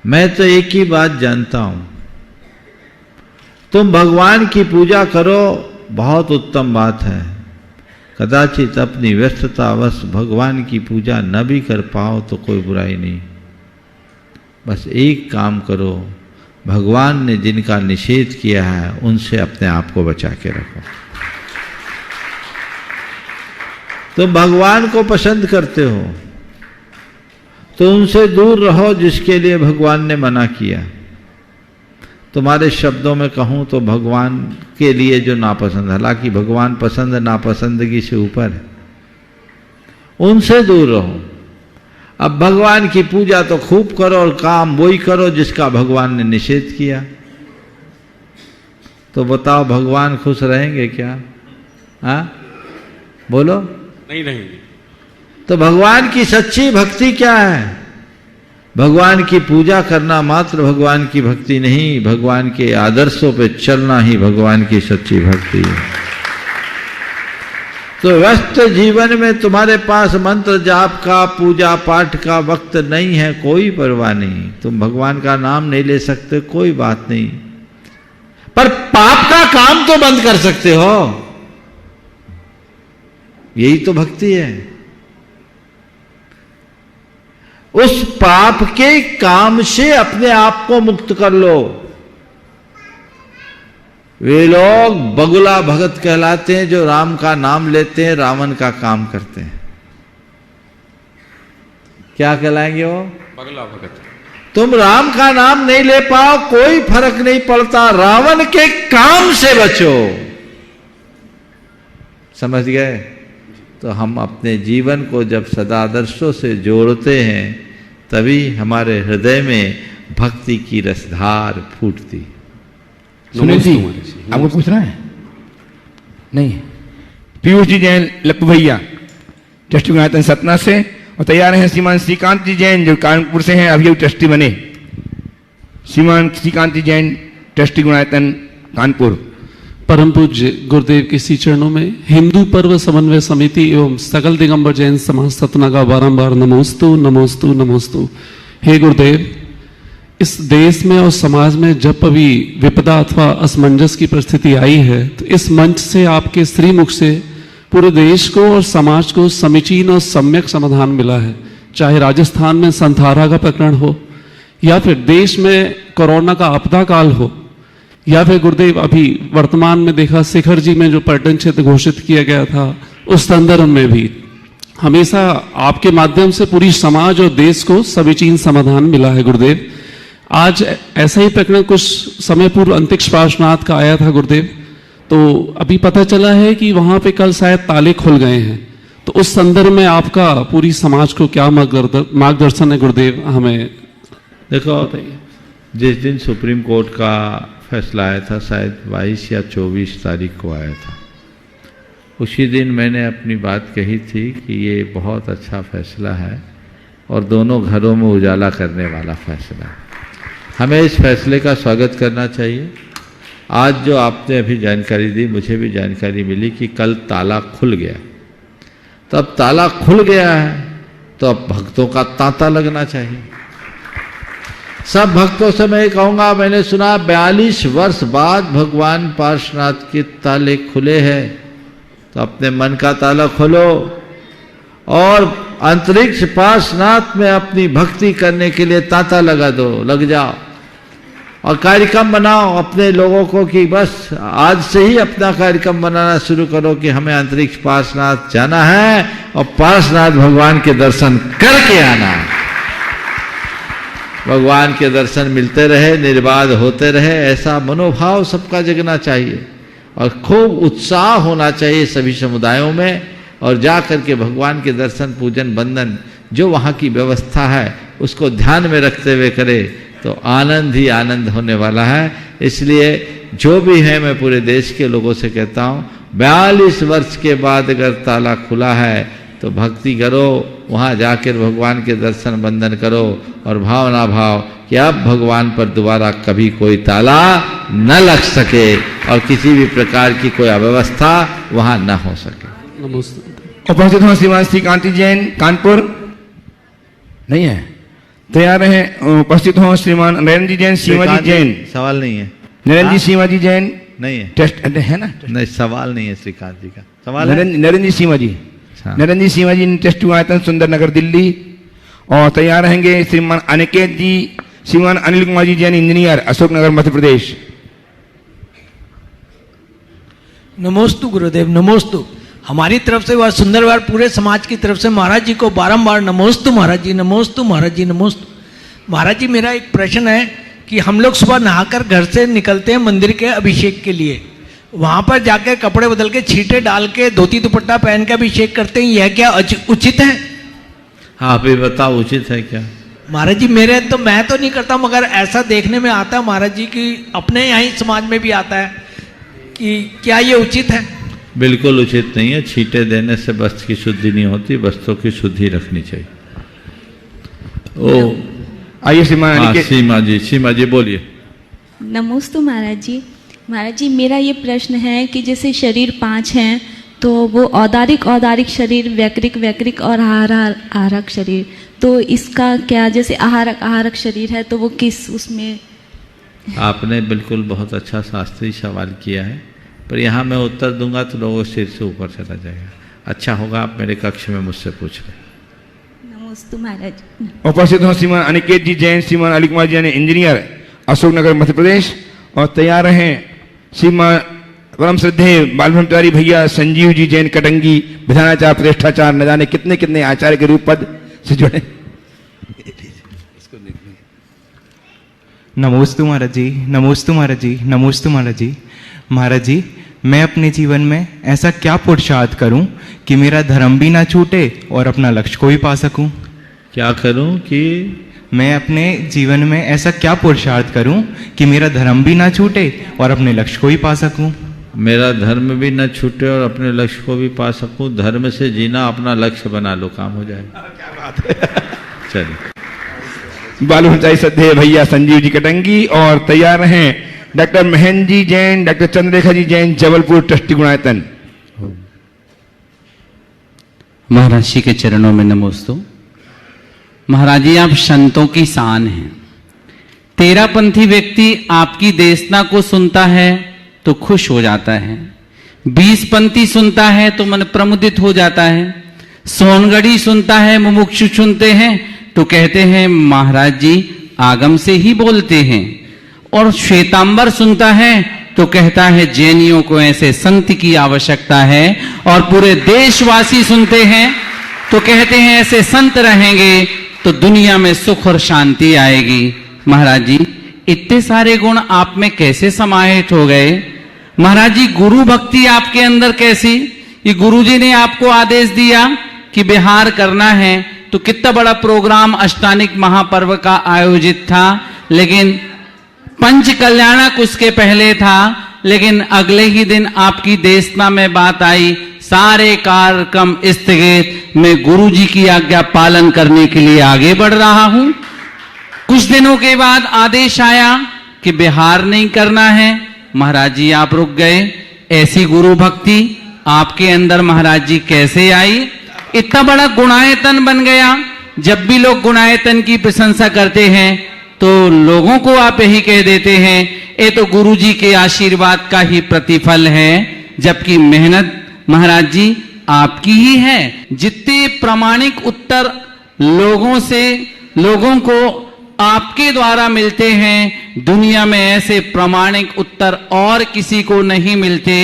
मैं तो एक ही बात जानता हूं, तुम भगवान की पूजा करो, बहुत उत्तम बात है। कदाचित अपनी व्यस्ततावश भगवान की पूजा न भी कर पाओ तो कोई बुराई नहीं। बस एक काम करो, भगवान ने जिनका निषेध किया है उनसे अपने आप को बचा के रखो। तुम भगवान को पसंद करते हो तो उनसे दूर रहो जिसके लिए भगवान ने मना किया। तुम्हारे शब्दों में कहूं तो भगवान के लिए जो नापसंद, हालांकि भगवान पसंद नापसंदगी से ऊपर है, उनसे दूर रहो। अब भगवान की पूजा तो खूब करो और काम वही करो जिसका भगवान ने निषेध किया, तो बताओ भगवान खुश रहेंगे क्या? हाँ बोलो, नहीं रहेंगे। तो भगवान की सच्ची भक्ति क्या है? भगवान की पूजा करना मात्र भगवान की भक्ति नहीं, भगवान के आदर्शों पे चलना ही भगवान की सच्ची भक्ति है। तो व्यस्त जीवन में तुम्हारे पास मंत्र जाप का, पूजा पाठ का वक्त नहीं है, कोई परवाह नहीं, तुम भगवान का नाम नहीं ले सकते, कोई बात नहीं, पर पाप का काम तो बंद कर सकते हो, यही तो भक्ति है। उस पाप के काम से अपने आप को मुक्त कर लो। वे लोग बगुला भगत कहलाते हैं जो राम का नाम लेते हैं, रावण का काम करते हैं। क्या कहलाएंगे वो? बगुला भगत। तुम राम का नाम नहीं ले पाओ, कोई फर्क नहीं पड़ता, रावण के काम से बचो। समझ गए? तो हम अपने जीवन को जब सदादर्शों से जोड़ते हैं तभी हमारे हृदय में भक्ति की रसधार फूटती। सुनील जी, आपको पूछना है? नहीं। पीयूष जी जैन लक्कू भैया ट्रस्टी गुणायतन सतना से, और तैयार हैं श्रीमान श्रीकांत जी जैन जो कानपुर से हैं, अभी ट्रस्टी बने। श्रीमान श्रीकांत जी जैन ट्रस्टी गुणायतन कानपुर। परम पूज्य गुरुदेव के श्री चरणों में हिंदू पर्व समन्वय समिति एवं सकल दिगंबर जैन समाज सतना का बारंबार नमोस्तु नमोस्तु नमोस्तु। हे गुरुदेव, इस देश में और समाज में जब कभी विपदा अथवा असमंजस की परिस्थिति आई है तो इस मंच से आपके श्रीमुख से पूरे देश को और समाज को समीचीन और सम्यक समाधान मिला है। चाहे राजस्थान में संथारा का प्रकरण हो, या फिर देश में कोरोना का आपदा काल हो, या फिर गुरुदेव अभी वर्तमान में देखा शिखर जी में जो पर्यटन क्षेत्र घोषित किया गया था, उस संदर्भ में भी हमेशा आपके माध्यम से पूरी समाज और देश को समीचीन समाधान मिला है गुरुदेव। आज ऐसा ही प्रकरण कुछ समय पूर्व अंतरिक्ष पार्श्वनाथ का आया था गुरुदेव, तो अभी पता चला है कि वहां पे कल शायद ताले खुल गए हैं, तो उस संदर्भ में आपका पूरी समाज को क्या मार्गदर्शन है गुरुदेव? हमें देखो, जिस दिन सुप्रीम कोर्ट का फैसला आया था, शायद 22 या 24 तारीख को आया था, उसी दिन मैंने अपनी बात कही थी कि ये बहुत अच्छा फैसला है और दोनों घरों में उजाला करने वाला फैसला है। हमें इस फैसले का स्वागत करना चाहिए। आज जो आपने अभी जानकारी दी, मुझे भी जानकारी मिली कि कल ताला खुल गया, तो अब ताला खुल गया है तो अब भक्तों का तांता लगना चाहिए। सब भक्तों से मैं कहूँगा, मैंने सुना 42 वर्ष बाद भगवान पार्श्वनाथ के ताले खुले हैं, तो अपने मन का ताला खोलो और अंतरिक्ष पार्श्वनाथ में अपनी भक्ति करने के लिए तांता लगा दो, लग जाओ और कार्यक्रम बनाओ अपने लोगों को कि बस आज से ही अपना कार्यक्रम बनाना शुरू करो कि हमें अंतरिक्ष पार्श्वनाथ जाना है और पार्श्वनाथ भगवान के दर्शन करके आना है। भगवान के दर्शन मिलते रहे, निर्बाध होते रहे, ऐसा मनोभाव सबका जगना चाहिए और खूब उत्साह होना चाहिए सभी समुदायों में, और जा करके भगवान के दर्शन पूजन बंदन जो वहाँ की व्यवस्था है उसको ध्यान में रखते हुए करे तो आनंद ही आनंद होने वाला है। इसलिए जो भी है, मैं पूरे देश के लोगों से कहता हूँ, 42 वर्ष के बाद अगर ताला खुला है तो भक्ति करो, वहाँ जाकर भगवान के दर्शन बंदन करो और भावना भाव कि अब भगवान पर दोबारा कभी कोई ताला न लग सके और किसी भी प्रकार की कोई अव्यवस्था वहाँ न हो सके। उपस्थित हो श्रीमान श्रीकांति जैन कानपुर नहीं है, तैयार हैं। उपस्थित हो श्रीमान नरेंद्र जी जैन सीमा जी जैन। सवाल नहीं है। नरेंद्र जी सीमा जी जैन नहीं है, टेस्ट है ना? नहीं, सवाल नहीं है श्रीकांत जी का। सवाल नरेंद्र जी सीमा जी, नरेंद्र जी सीमा जी टेस्ट आयतन सुंदर नगर दिल्ली। और तैयार रहेंगे श्रीमान अनिकेत जी, श्रीमान अनिल कुमार जी जैन इंजीनियर अशोकनगर मध्य प्रदेश। नमोस्तु गुरुदेव, नमोस्तु। हमारी तरफ से वह सुंदरवार पूरे समाज की तरफ से महाराज जी को बारंबार नमोस्तु महाराज जी, नमोस्तु महाराज जी, नमोस्तु महाराज जी। मेरा एक प्रश्न है कि हम लोग सुबह नहाकर घर से निकलते हैं मंदिर के अभिषेक के लिए, वहां पर जाकर कपड़े बदल के छींटे डाल के धोती दुपट्टा पहन के अभिषेक करते हैं, यह क्या उचित है? आप ही बताओ उचित है क्या? महाराज जी मेरे तो मैं तो नहीं करता, मगर ऐसा देखने में आता है महाराज जी की अपने यहाँ ही समाज में भी आता है कि क्या ये उचित है? बिल्कुल उचित नहीं है। छींटे देने से वस्त्र की शुद्धि नहीं होती, वस्त्रों की शुद्धि रखनी चाहिए। ओ आइए सीमा जी बोलिए। नमोस्तु महाराज जी। महाराज जी मेरा ये प्रश्न है कि जैसे शरीर 5 हैं तो वो औदारिक शरीर, वैक्रिक और आहारक शरीर, तो इसका क्या, जैसे आहारक शरीर है तो वो किस उसमें? आपने बिल्कुल बहुत अच्छा शास्त्रीय सवाल किया है, पर यहाँ मैं उत्तर दूंगा तो लोगों सिर से ऊपर चला जाएगा। अच्छा होगा आप मेरे कक्ष में मुझसे पूछ लें। नमोस्तु महाराज। उपस्थित हो श्रीमान अनिकेत जी जैन, श्रीमान अली कुमार जी इंजीनियर, अशोकनगर मध्य प्रदेश। और तैयार हैं श्रीमान परम श्रद्धेय बाल ब्रह्मचारी भैया संजीव जी जैन कटंगी, विधानाचार्य प्रतिष्ठाचार, न जाने कितने कितने आचार्य के रूप पद से जुड़े। नमोस्तु महाराज जी, नमोस्तु महाराज जी, नमोस्तु महाराज जी। महाराज जी मैं अपने जीवन में ऐसा क्या पुरुषार्थ करूं कि मेरा धर्म भी ना छूटे और अपना लक्ष्य को भी पा सकूं? क्या करूं कि मैं अपने जीवन में ऐसा क्या पुरुषार्थ करूं कि मेरा धर्म भी ना छूटे और अपने लक्ष्य को भी पा सकूं? मेरा धर्म भी न छूटे और अपने लक्ष्य को भी पा सकूं। धर्म से जीना अपना लक्ष्य बना लो, काम हो जाएगा। क्या बात है। चलिए। बाल ब्रह्मचारी श्रद्धेय भैया संजीव जी कटंगी। और तैयार हैं डॉक्टर महेंद्र जी जैन, डॉक्टर चंद्ररेखा जी जैन, जबलपुर ट्रस्टी गुणायतन। महाराज जी के चरणों में नमोस्तु। महाराज जी आप संतों की शान हैं। 13 पंथी व्यक्ति आपकी देशना को सुनता है तो खुश हो जाता है, 20 पंथी सुनता है तो मन प्रमुदित हो जाता है, सोनगढ़ी सुनता है, मुमुक्षु सुनते हैं तो कहते हैं महाराज जी आगम से ही बोलते हैं, और श्वेतांबर सुनता है तो कहता है जैनियों को ऐसे संत की आवश्यकता है, और पूरे देशवासी सुनते हैं तो कहते हैं ऐसे संत रहेंगे तो दुनिया में सुख और शांति आएगी। महाराज जी इतने सारे गुण आप में कैसे समाहित हो गए? महाराज जी गुरु भक्ति आपके अंदर कैसी? ये गुरु जी ने आपको आदेश दिया कि बिहार करना है तो कितना बड़ा प्रोग्राम अष्टानिक महापर्व का आयोजित था, लेकिन पंच कल्याणक उसके पहले था, लेकिन अगले ही दिन आपकी देशना में बात आई, सारे कार्यक्रम स्थगित, मैं गुरु जी की आज्ञा पालन करने के लिए आगे बढ़ रहा हूं। कुछ दिनों के बाद आदेश आया कि बिहार नहीं करना है। महाराज जी आप रुक गए। ऐसी गुरु भक्ति आपके अंदर महाराज जी कैसे आई? इतना बड़ा गुणायतन बन गया। जब भी लोग गुणायतन की प्रशंसा करते हैं तो लोगों को आप यही कह देते हैं ये तो गुरु जी के आशीर्वाद का ही प्रतिफल है, जबकि मेहनत महाराज जी आपकी ही है। जितने प्रामाणिक उत्तर लोगों को आपके द्वारा मिलते हैं, दुनिया में ऐसे प्रामाणिक उत्तर और किसी को नहीं मिलते,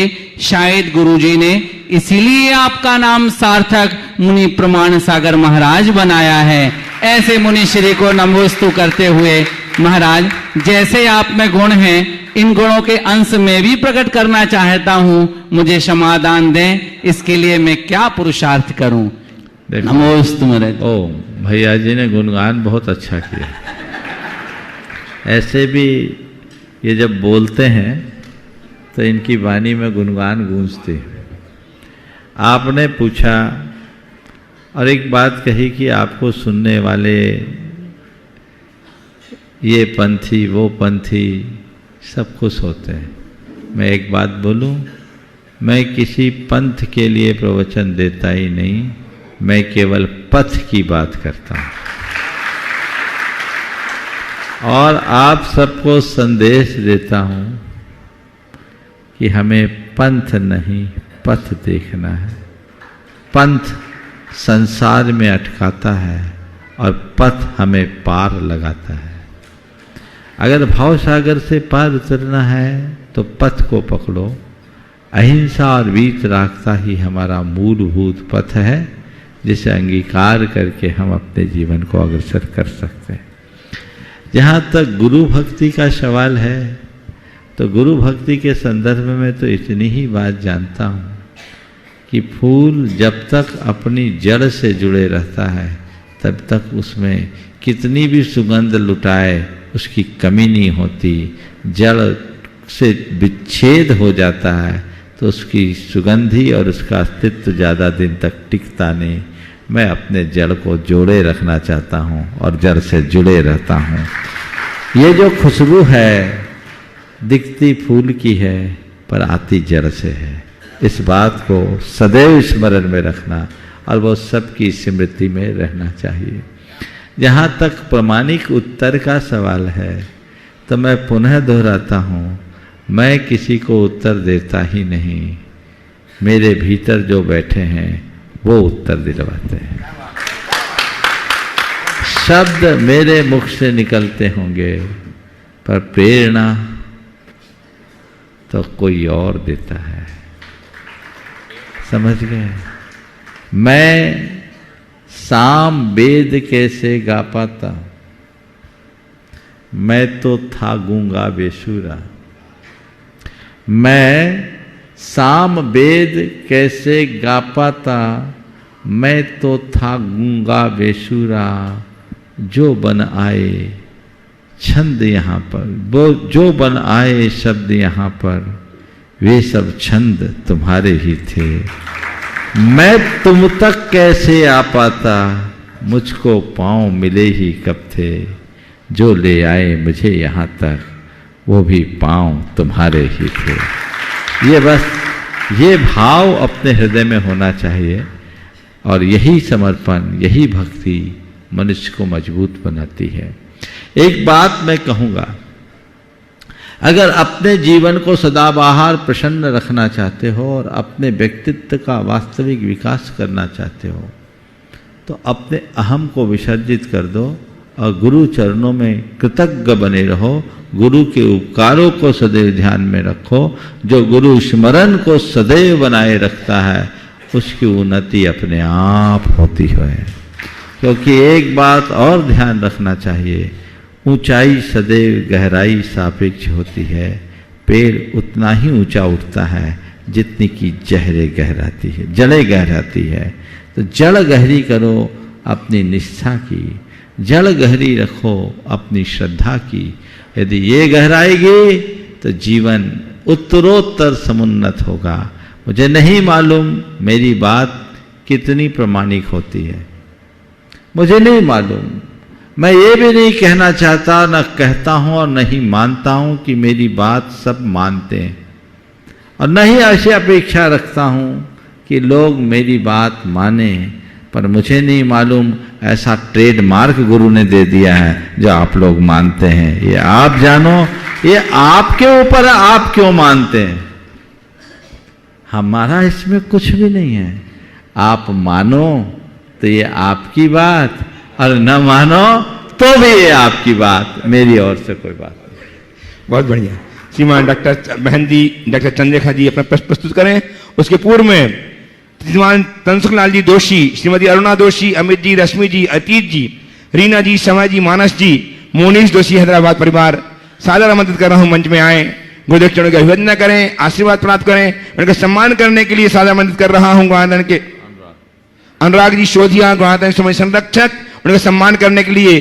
शायद गुरुजी ने इसीलिए आपका नाम सार्थक मुनि प्रमाण सागर महाराज बनाया है। ऐसे मुनि श्री को नमोस्तु करते हुए महाराज जैसे आप में गुण हैं, इन गुणों के अंश में भी प्रकट करना चाहता हूं, मुझे समाधान दें, इसके लिए मैं क्या पुरुषार्थ करूं? नमोस्तु महाराज। ओ भैया जी ने गुणगान बहुत अच्छा किया। ऐसे भी ये जब बोलते हैं तो इनकी वाणी में गुणगान गूंजते। आपने पूछा और एक बात कही कि आपको सुनने वाले ये पंथी वो पंथी सब खुश होते हैं। मैं एक बात बोलूं, मैं किसी पंथ के लिए प्रवचन देता ही नहीं, मैं केवल पथ की बात करता हूं और आप सबको संदेश देता हूं कि हमें पंथ नहीं पथ देखना है। पंथ संसार में अटकाता है और पथ हमें पार लगाता है। अगर भाव सागर से पार उतरना है तो पथ को पकड़ो। अहिंसा और वीत राखता ही हमारा मूलभूत पथ है, जिसे अंगीकार करके हम अपने जीवन को अग्रसर कर सकते हैं। जहाँ तक गुरु भक्ति का सवाल है तो गुरु भक्ति के संदर्भ में तो इतनी ही बात जानता हूँ कि फूल जब तक अपनी जड़ से जुड़े रहता है तब तक उसमें कितनी भी सुगंध लुटाए उसकी कमी नहीं होती। जड़ से विच्छेद हो जाता है तो उसकी सुगंधी और उसका अस्तित्व ज़्यादा दिन तक टिकता नहीं। मैं अपने जड़ को जोड़े रखना चाहता हूँ और जड़ से जुड़े रहता हूँ। ये जो खुशबू है दिखती फूल की है पर आती जड़ से है। इस बात को सदैव स्मरण में रखना और वो सबकी स्मृति में रहना चाहिए। जहाँ तक प्रामाणिक उत्तर का सवाल है तो मैं पुनः दोहराता हूँ, मैं किसी को उत्तर देता ही नहीं, मेरे भीतर जो बैठे हैं वो उत्तर दिलवाते हैं। शब्द मेरे मुख से निकलते होंगे पर प्रेरणा तो कोई और देता है। समझ गए? मैं साम वेद कैसे गा पाता, मैं तो था गूंगा बेसुरा। मैं साम वेद कैसे गा पाता, मैं तो था गूंगा बेसुरा। जो बन आए छंद यहाँ पर, वो जो बन आए शब्द यहाँ पर, वे सब छंद तुम्हारे ही थे। मैं तुम तक कैसे आ पाता, मुझको पाँव मिले ही कब थे। जो ले आए मुझे यहाँ तक, वो भी पाँव तुम्हारे ही थे। ये बस ये भाव अपने हृदय में होना चाहिए और यही समर्पण, यही भक्ति मनुष्य को मजबूत बनाती है। एक बात मैं कहूँगा, अगर अपने जीवन को सदाबहार प्रसन्न रखना चाहते हो और अपने व्यक्तित्व का वास्तविक विकास करना चाहते हो तो अपने अहम को विसर्जित कर दो और गुरु चरणों में कृतज्ञ बने रहो। गुरु के उपकारों को सदैव ध्यान में रखो। जो गुरु स्मरण को सदैव बनाए रखता है उसकी उन्नति अपने आप होती है। क्योंकि एक बात और ध्यान रखना चाहिए, ऊंचाई सदैव गहराई सापेक्ष होती है। पेड़ उतना ही ऊंचा उठता है जितनी की जड़ें गहराती है। तो जड़ गहरी करो अपनी निष्ठा की, जड़ गहरी रखो अपनी श्रद्धा की। यदि ये गहराएगी तो जीवन उत्तरोत्तर समुन्नत होगा। मुझे नहीं मालूम मेरी बात कितनी प्रामाणिक होती है, मुझे नहीं मालूम। मैं ये भी नहीं कहना चाहता, न कहता हूँ और नहीं मानता हूँ कि मेरी बात सब मानते हैं, और न ही ऐसी अपेक्षा रखता हूँ कि लोग मेरी बात माने। पर मुझे नहीं मालूम ऐसा ट्रेडमार्क गुरु ने दे दिया है जो आप लोग मानते हैं। ये आप जानो, ये आपके ऊपर है, आप क्यों मानते हैं। हमारा इसमें कुछ भी नहीं है। आप मानो तो ये आपकी बात, और न मानो तो भी ये आपकी बात, मेरी ओर से कोई बात नहीं। बहुत बढ़िया। श्रीमान डॉक्टर मेहंदी, डॉक्टर चंद्रलेखा जी अपना प्रश्न प्रस्तुत करें। उसके पूर्व में श्रीमान तनसुख लाल जी दोषी, श्रीमती अरुणा दोषी, अमित जी, रश्मि जी, अतीत जी, रीना जी, समय जी, मानस जी, मोनीश दोषी, हैदराबाद परिवार सादर आमंत्रित कर रहा हूं मंच में आए। गुरुदेव चरणों की अभिवंदना करें, आशीर्वाद प्राप्त करें। उनका सम्मान करने के लिए सादर आमंत्रित कर रहा हूं गुणाधन के अनुराग जी शोधिया, गुणाधन समय संरक्षक, उनका सम्मान करने के लिए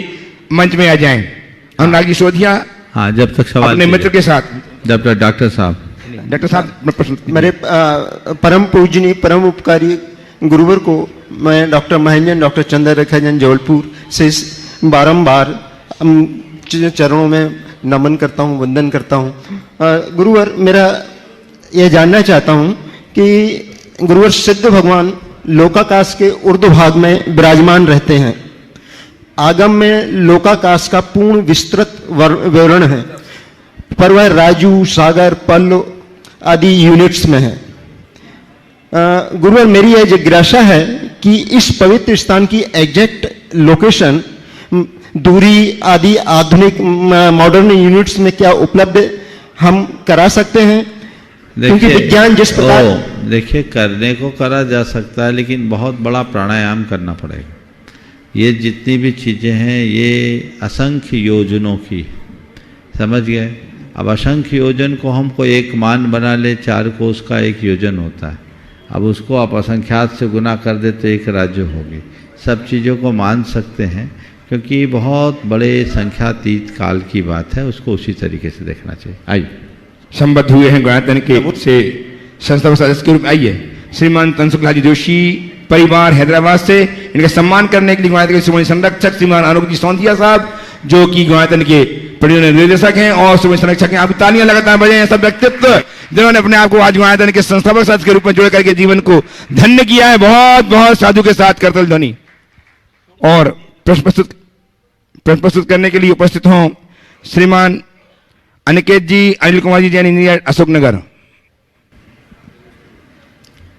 मंच में आ जाएं। अनुराग जी शोधिया। हाँ, जब तक सवाल अपने मित्र के साथ। जब तक डॉक्टर साहब मेरे परम पूजनीय परम उपकारी गुरुवर को मैं डॉक्टर महेंद्र, डॉक्टर चंद्रलेखा जैन जबलपुर से बारंबार चरणों में नमन करता हूँ, वंदन करता हूँ। गुरुवर, मेरा यह जानना चाहता हूँ कि गुरुवर सिद्ध भगवान लोकाकाश के ऊर्ध्व भाग में विराजमान रहते हैं। आगम में लोकाकाश का पूर्ण विस्तृत विवरण है, पर वह राजू, सागर, पल आदि यूनिट्स में है। गुरुवर, मेरी यह जिज्ञासा है कि इस पवित्र स्थान की एग्जैक्ट लोकेशन, दूरी आदि आधुनिक मॉडर्न यूनिट्स में क्या उपलब्ध हम करा सकते हैं? क्योंकि विज्ञान जिस प्रकार देखिए, करने को करा जा सकता है, लेकिन बहुत बड़ा प्राणायाम करना पड़ेगा। ये जितनी भी चीज़ें हैं ये असंख्य योजनों की, समझ गए। अब असंख्य योजन को हमको एक मान बना ले, 4 कोस का एक योजन होता है। अब उसको आप असंख्यात से गुना कर दे तो एक राज्य होगी। सब चीज़ों को मान सकते हैं क्योंकि बहुत बड़े संख्यातीत काल की बात है, उसको उसी तरीके से देखना चाहिए। आइए, संबद्ध हुए हैं गुणायतन के से संस्था सदस्य के रूप में। आइए, श्रीमान तनसुखलाल जी जोशी परिवार हैदराबाद से, इनका सम्मान करने के लिए गुणायतन के श्रीमती संरक्षक श्रीमान आलोक जी सौंतिया साहब, जो कि गुणायतन के परियोजना निर्देशक हैं और श्रीमती संरक्षक हैं। आप तालियां लगातार बजाएं। सब व्यक्तित्व जिन्होंने अपने आप को आज गुणायतन के संस्थापक सदस्य के रूप में जोड़ करके जीवन को धन्य किया है। बहुत बहुत साधु के साथ करतल ध्वनि। और प्रश्न प्रस्तुत करने के लिए उपस्थित हों श्रीमान अनिकेत जी, अनिल कुमार जी जैन इंजीनियर, अशोकनगर।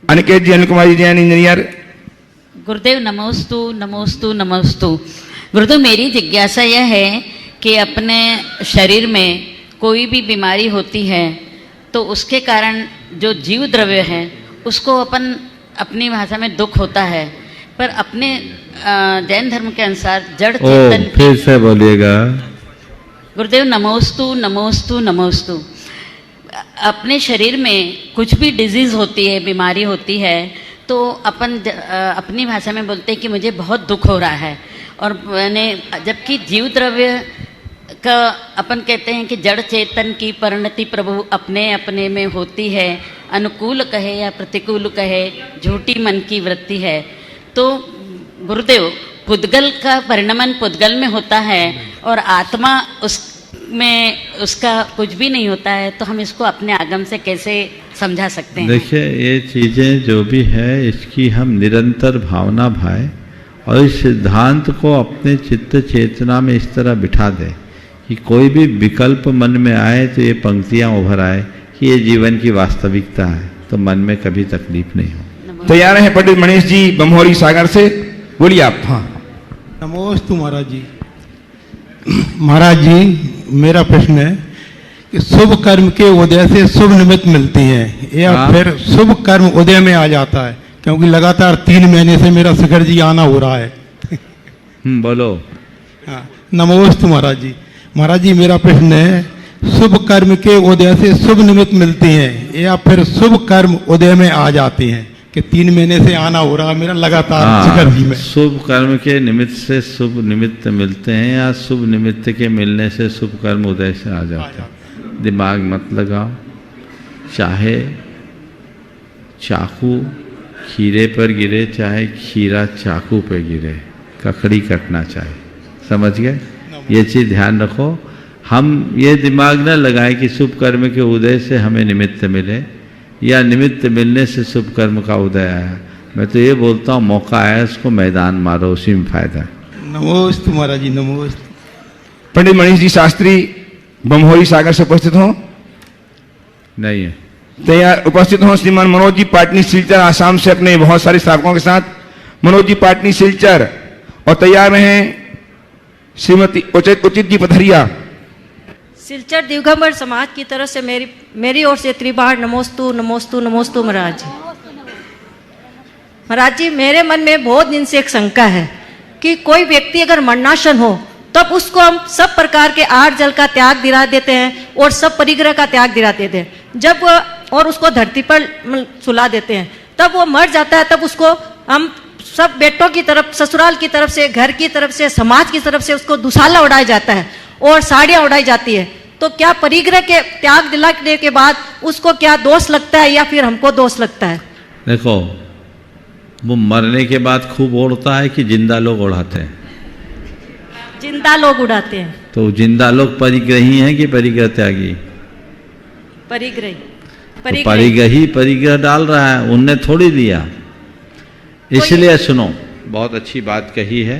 अनिकेत जी, अनिल कुमार जी जैन इंजीनियर। गुरुदेव नमोस्तु नमोस्तु नमोस्तु। गुरुदेव, मेरी जिज्ञासा यह है कि अपने शरीर में कोई भी बीमारी होती है तो उसके कारण जो जीव द्रव्य है उसको अपनी भाषा में दुख होता है, पर अपने जैन धर्म के अनुसार जड़ चेतन। फिर से बोलिएगा। गुरुदेव नमोस्तु नमोस्तु नमोस्तु। अपने शरीर में कुछ भी डिजीज होती है, बीमारी होती है, तो अपनी भाषा में बोलते हैं कि मुझे बहुत दुख हो रहा है, और मैंने जबकि जीव द्रव्य का अपन कहते हैं कि जड़ चेतन की परिणति प्रभु अपने अपने में होती है, अनुकूल कहे या प्रतिकूल कहे, झूठी मन की वृत्ति है। तो गुरुदेव, पुद्गल का परिणमन पुद्गल में होता है और आत्मा उसमें उसका कुछ भी नहीं होता है, तो हम इसको अपने आगम से कैसे समझा सकते हैं? देखिए, ये चीज़ें जो भी है इसकी हम निरंतर भावना भाए और इस सिद्धांत को अपने चित्त चेतना में इस तरह बिठा दें कि कोई भी विकल्प मन में आए तो ये पंक्तियाँ उभर आए कि ये जीवन की वास्तविकता है, तो मन में कभी तकलीफ नहीं हो। तैयार हैं पंडित मनीष जी बमहोरी सागर से, बोलिए आप। हाँ, नमोस्तु महाराज जी। महाराज जी, मेरा प्रश्न है कि शुभ कर्म के उदय से शुभ निमित्त मिलती हैं या फिर शुभ कर्म उदय में आ जाता है? क्योंकि लगातार 3 महीने से मेरा शिखर जी आना हो रहा है। बोलो। हाँ, नमोस्तु महाराज जी। महाराज जी, मेरा प्रश्न है, शुभ कर्म के उदय से शुभ निमित्त मिलती हैं या फिर शुभ कर्म उदय में आ जाती हैं? कि 3 महीने से आना हो रहा मेरा लगातार शिखर जी में। शुभ कर्म के निमित्त से शुभ निमित्त मिलते हैं या शुभ निमित्त के मिलने से शुभ कर्म उदय से आ जाते हैं? दिमाग मत लगाओ। चाहे चाकू खीरे पर गिरे, चाहे खीरा चाकू पर गिरे, ककड़ी कटना चाहिए। समझ गए? ये चीज़ ध्यान रखो। हम ये दिमाग न लगाएं कि शुभ कर्म के उदय से हमें निमित्त मिले या निमित्त मिलने से शुभ कर्म का उदय आया। मैं तो ये बोलता हूँ, मौका आया उसको मैदान मारो, उसी में फायदा है। नमोस्तु महाराज जी, नमोस्तु। पंडित मनीष जी शास्त्री बमहोरी सागर से उपस्थित हो? नहीं है। तैयार उपस्थित हो श्रीमान मनोज जी पाटनी सिलचर, आसाम से अपने बहुत सारे श्रावकों के साथ। मनोज जी पाटनी सिलचर। और तैयार में हैं श्रीमती उचित जी पथरिया। सिलचर दिगंबर समाज की तरफ से मेरी ओर से त्रिबार नमोस्तु नमोस्तु नमोस्तु महाराज जी। महाराज जी, मेरे मन में बहुत दिन से एक शंका है कि कोई व्यक्ति अगर मरणासन हो तब उसको हम सब प्रकार के आहार जल का त्याग दिला देते हैं और सब परिग्रह का त्याग दिला देते हैं। जब और उसको धरती पर सुला देते हैं, तब वो मर जाता है, तब उसको हम सब बेटों की तरफ, ससुराल की तरफ से, घर की तरफ से, समाज की तरफ से उसको दुसाला उड़ाया जाता है और साड़ियाँ उड़ाई जाती है। तो क्या परिग्रह के त्याग दिलाने के बाद उसको क्या दोष लगता है या फिर हमको दोष लगता है? देखो, वो मरने के बाद खूब उड़ता है कि जिंदा लोग उड़ाते हैं? जिंदा लोग उड़ाते हैं। तो जिंदा लोग परिग्रही हैं कि परिग्रह त्यागी? परिग्रही। तो परिग्रही परिग्रह डाल रहा है, उनने थोड़ी दिया। इसलिए सुनो, बहुत अच्छी बात कही है।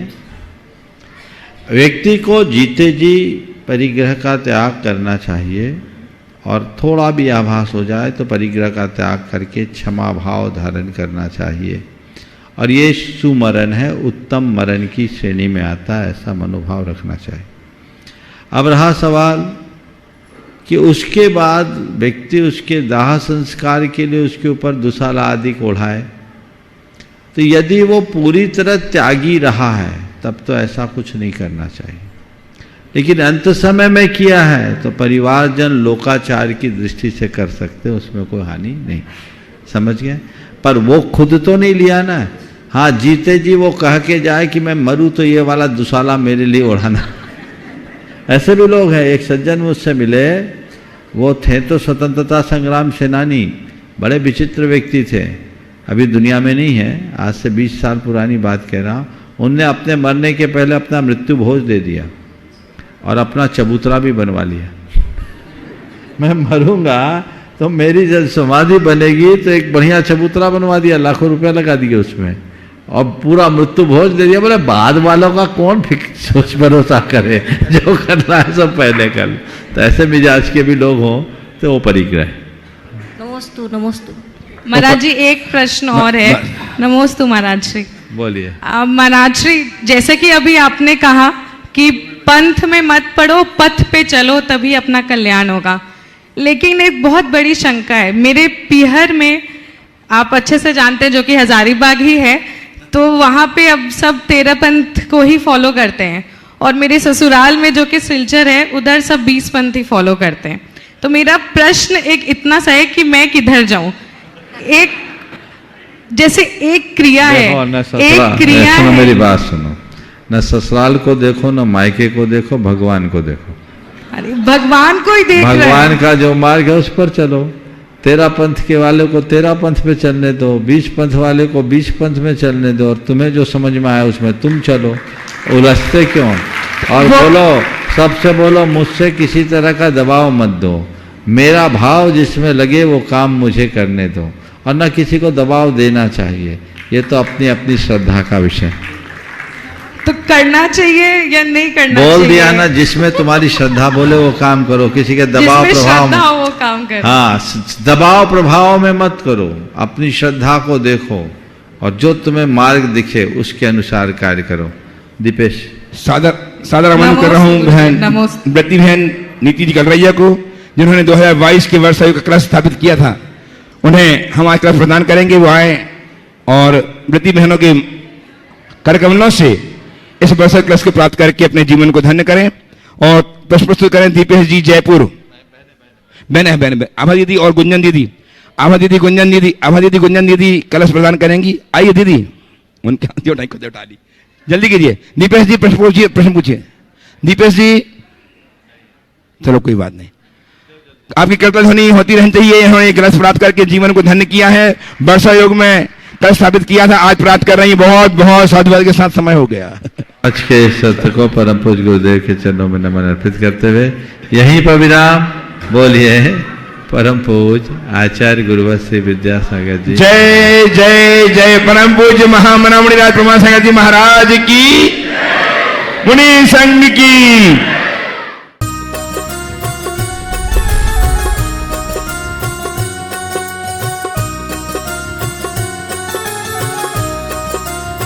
व्यक्ति को जीते जी परिग्रह का त्याग करना चाहिए और थोड़ा भी आभास हो जाए तो परिग्रह का त्याग करके क्षमा भाव धारण करना चाहिए। और ये सुमरण है, उत्तम मरण की श्रेणी में आता है, ऐसा मनोभाव रखना चाहिए। अब रहा सवाल कि उसके बाद व्यक्ति उसके दाह संस्कार के लिए उसके ऊपर दुसाला आदि ओढ़ाए, तो यदि वो पूरी तरह त्यागी रहा है तब तो ऐसा कुछ नहीं करना चाहिए। लेकिन अंत समय में किया है तो परिवारजन लोकाचार की दृष्टि से कर सकते, उसमें कोई हानि नहीं। समझ गए? पर वो खुद तो नहीं लिया ना। हाँ, जीते जी वो कह के जाए कि मैं मरूं तो ये वाला दुसाला मेरे लिए उड़ाना। ऐसे भी लोग हैं। एक सज्जन मुझसे मिले, वो थे तो स्वतंत्रता संग्राम सेनानी, बड़े विचित्र व्यक्ति थे, अभी दुनिया में नहीं है, आज से 20 साल पुरानी बात कह रहा हूँ। उनने अपने मरने के पहले अपना मृत्यु भोज दे दिया और अपना चबूतरा भी बनवा लिया। मैं मरूंगा तो मेरी जब समाधि बनेगी तो एक बढ़िया चबूतरा बनवा दिया, लाखों रुपया लगा दिए उसमें, और पूरा मृत्यु भोज दे दिया। बोले बाद वालों का कौन सोच भरोसा करे, जो करना है सब पहले कर। तो ऐसे मिजाज के भी लोग हों तो वो परिग्रह। नमोस्तु नमोस्तु। महाराज जी एक प्रश्न और है। नमोस्तु महाराज श्री। बोलिए। महाराज श्री, जैसे कि अभी आपने कहा कि पंथ में मत पड़ो, पथ पे चलो तभी अपना कल्याण होगा, लेकिन एक बहुत बड़ी शंका है मेरे पीहर में, आप अच्छे से जानते हैं, जो कि हजारीबाग ही है, तो वहाँ पे अब सब 13 पंथ को ही फॉलो करते हैं, और मेरे ससुराल में जो कि सिलचर है उधर सब 20 पंथ ही फॉलो करते हैं। तो मेरा प्रश्न एक इतना सा है कि मैं किधर जाऊं? एक जैसे एक क्रिया है, एक क्रिया सुनो है। मेरी बात सुनो, न ससुराल को देखो न मायके को देखो, भगवान को देखो। अरे भगवान को ही देख रहे हैं। भगवान का जो मार्ग है उस पर चलो। 13 पंथ के वाले को 13 पंथ पे चलने दो, 20 पंथ वाले को 20 पंथ में चलने दो, और तुम्हें जो समझ में आया उसमें तुम चलो। उलझते क्यों? और बोलो, सबसे बोलो, मुझसे किसी तरह का दबाव मत दो, मेरा भाव जिसमें लगे वो काम मुझे करने दो, और न किसी को दबाव देना चाहिए। ये तो अपनी अपनी श्रद्धा का विषय। तो करना चाहिए या नहीं करना चाहिए? बोल दिया ना, जिसमें तुम्हारी श्रद्धा बोले वो काम करो, किसी के दबाव जिसमें प्रभाव श्रद्धा हो वो काम करो। हाँ, दबाव प्रभाव में मत करो, अपनी श्रद्धा को देखो और जो तुम्हें मार्ग दिखे उसके अनुसार कार्य करो। दीपेश। सादर आमंत्रित कर रहा हूँ बहन व्रती बहन नीति जी कलरैया को, जिन्होंने 2022 के वर्ष आयु का कलश स्थापित किया था। उन्हें हम आज कलश प्रदान करेंगे, वो आए और व्रती बहनों के करकमलों से इस वर्ष कलश को प्राप्त करके अपने जीवन को धन्य करें। और प्रश्न प्रस्तुत करें दीपेश जी जयपुर। बहन आभा दीदी और गुंजन दीदी, आभा दीदी गुंजन दीदी, आभा दीदी गुंजन दीदी कलश प्रदान करेंगी। आइए दीदी, उनके उठा ली, जल्दी कीजिए। दीपेश जी प्रश्न पूछिए। दीपेश जी, चलो कोई बात नहीं, आपकी कृपा ध्वनि होती रहनी चाहिए। इन्होंने कलश प्राप्त करके जीवन को धन्य किया है। वर्षा योग में कलश स्थापित किया था, आज प्राप्त कर रही है। बहुत बहुत साधुवाद के साथ समय हो गया। आज के सत्र को परम पूज्य गुरुदेव के चरणों में नमन अर्पित करते हुए यहीं पर विराम। बोलिए परम पूज्य आचार्य गुरुवर श्री विद्यासागर जी। जय जय जय। परम पूज्य महामना मुनिराज प्रमाण सागर जी महाराज की, मुनि संघ की।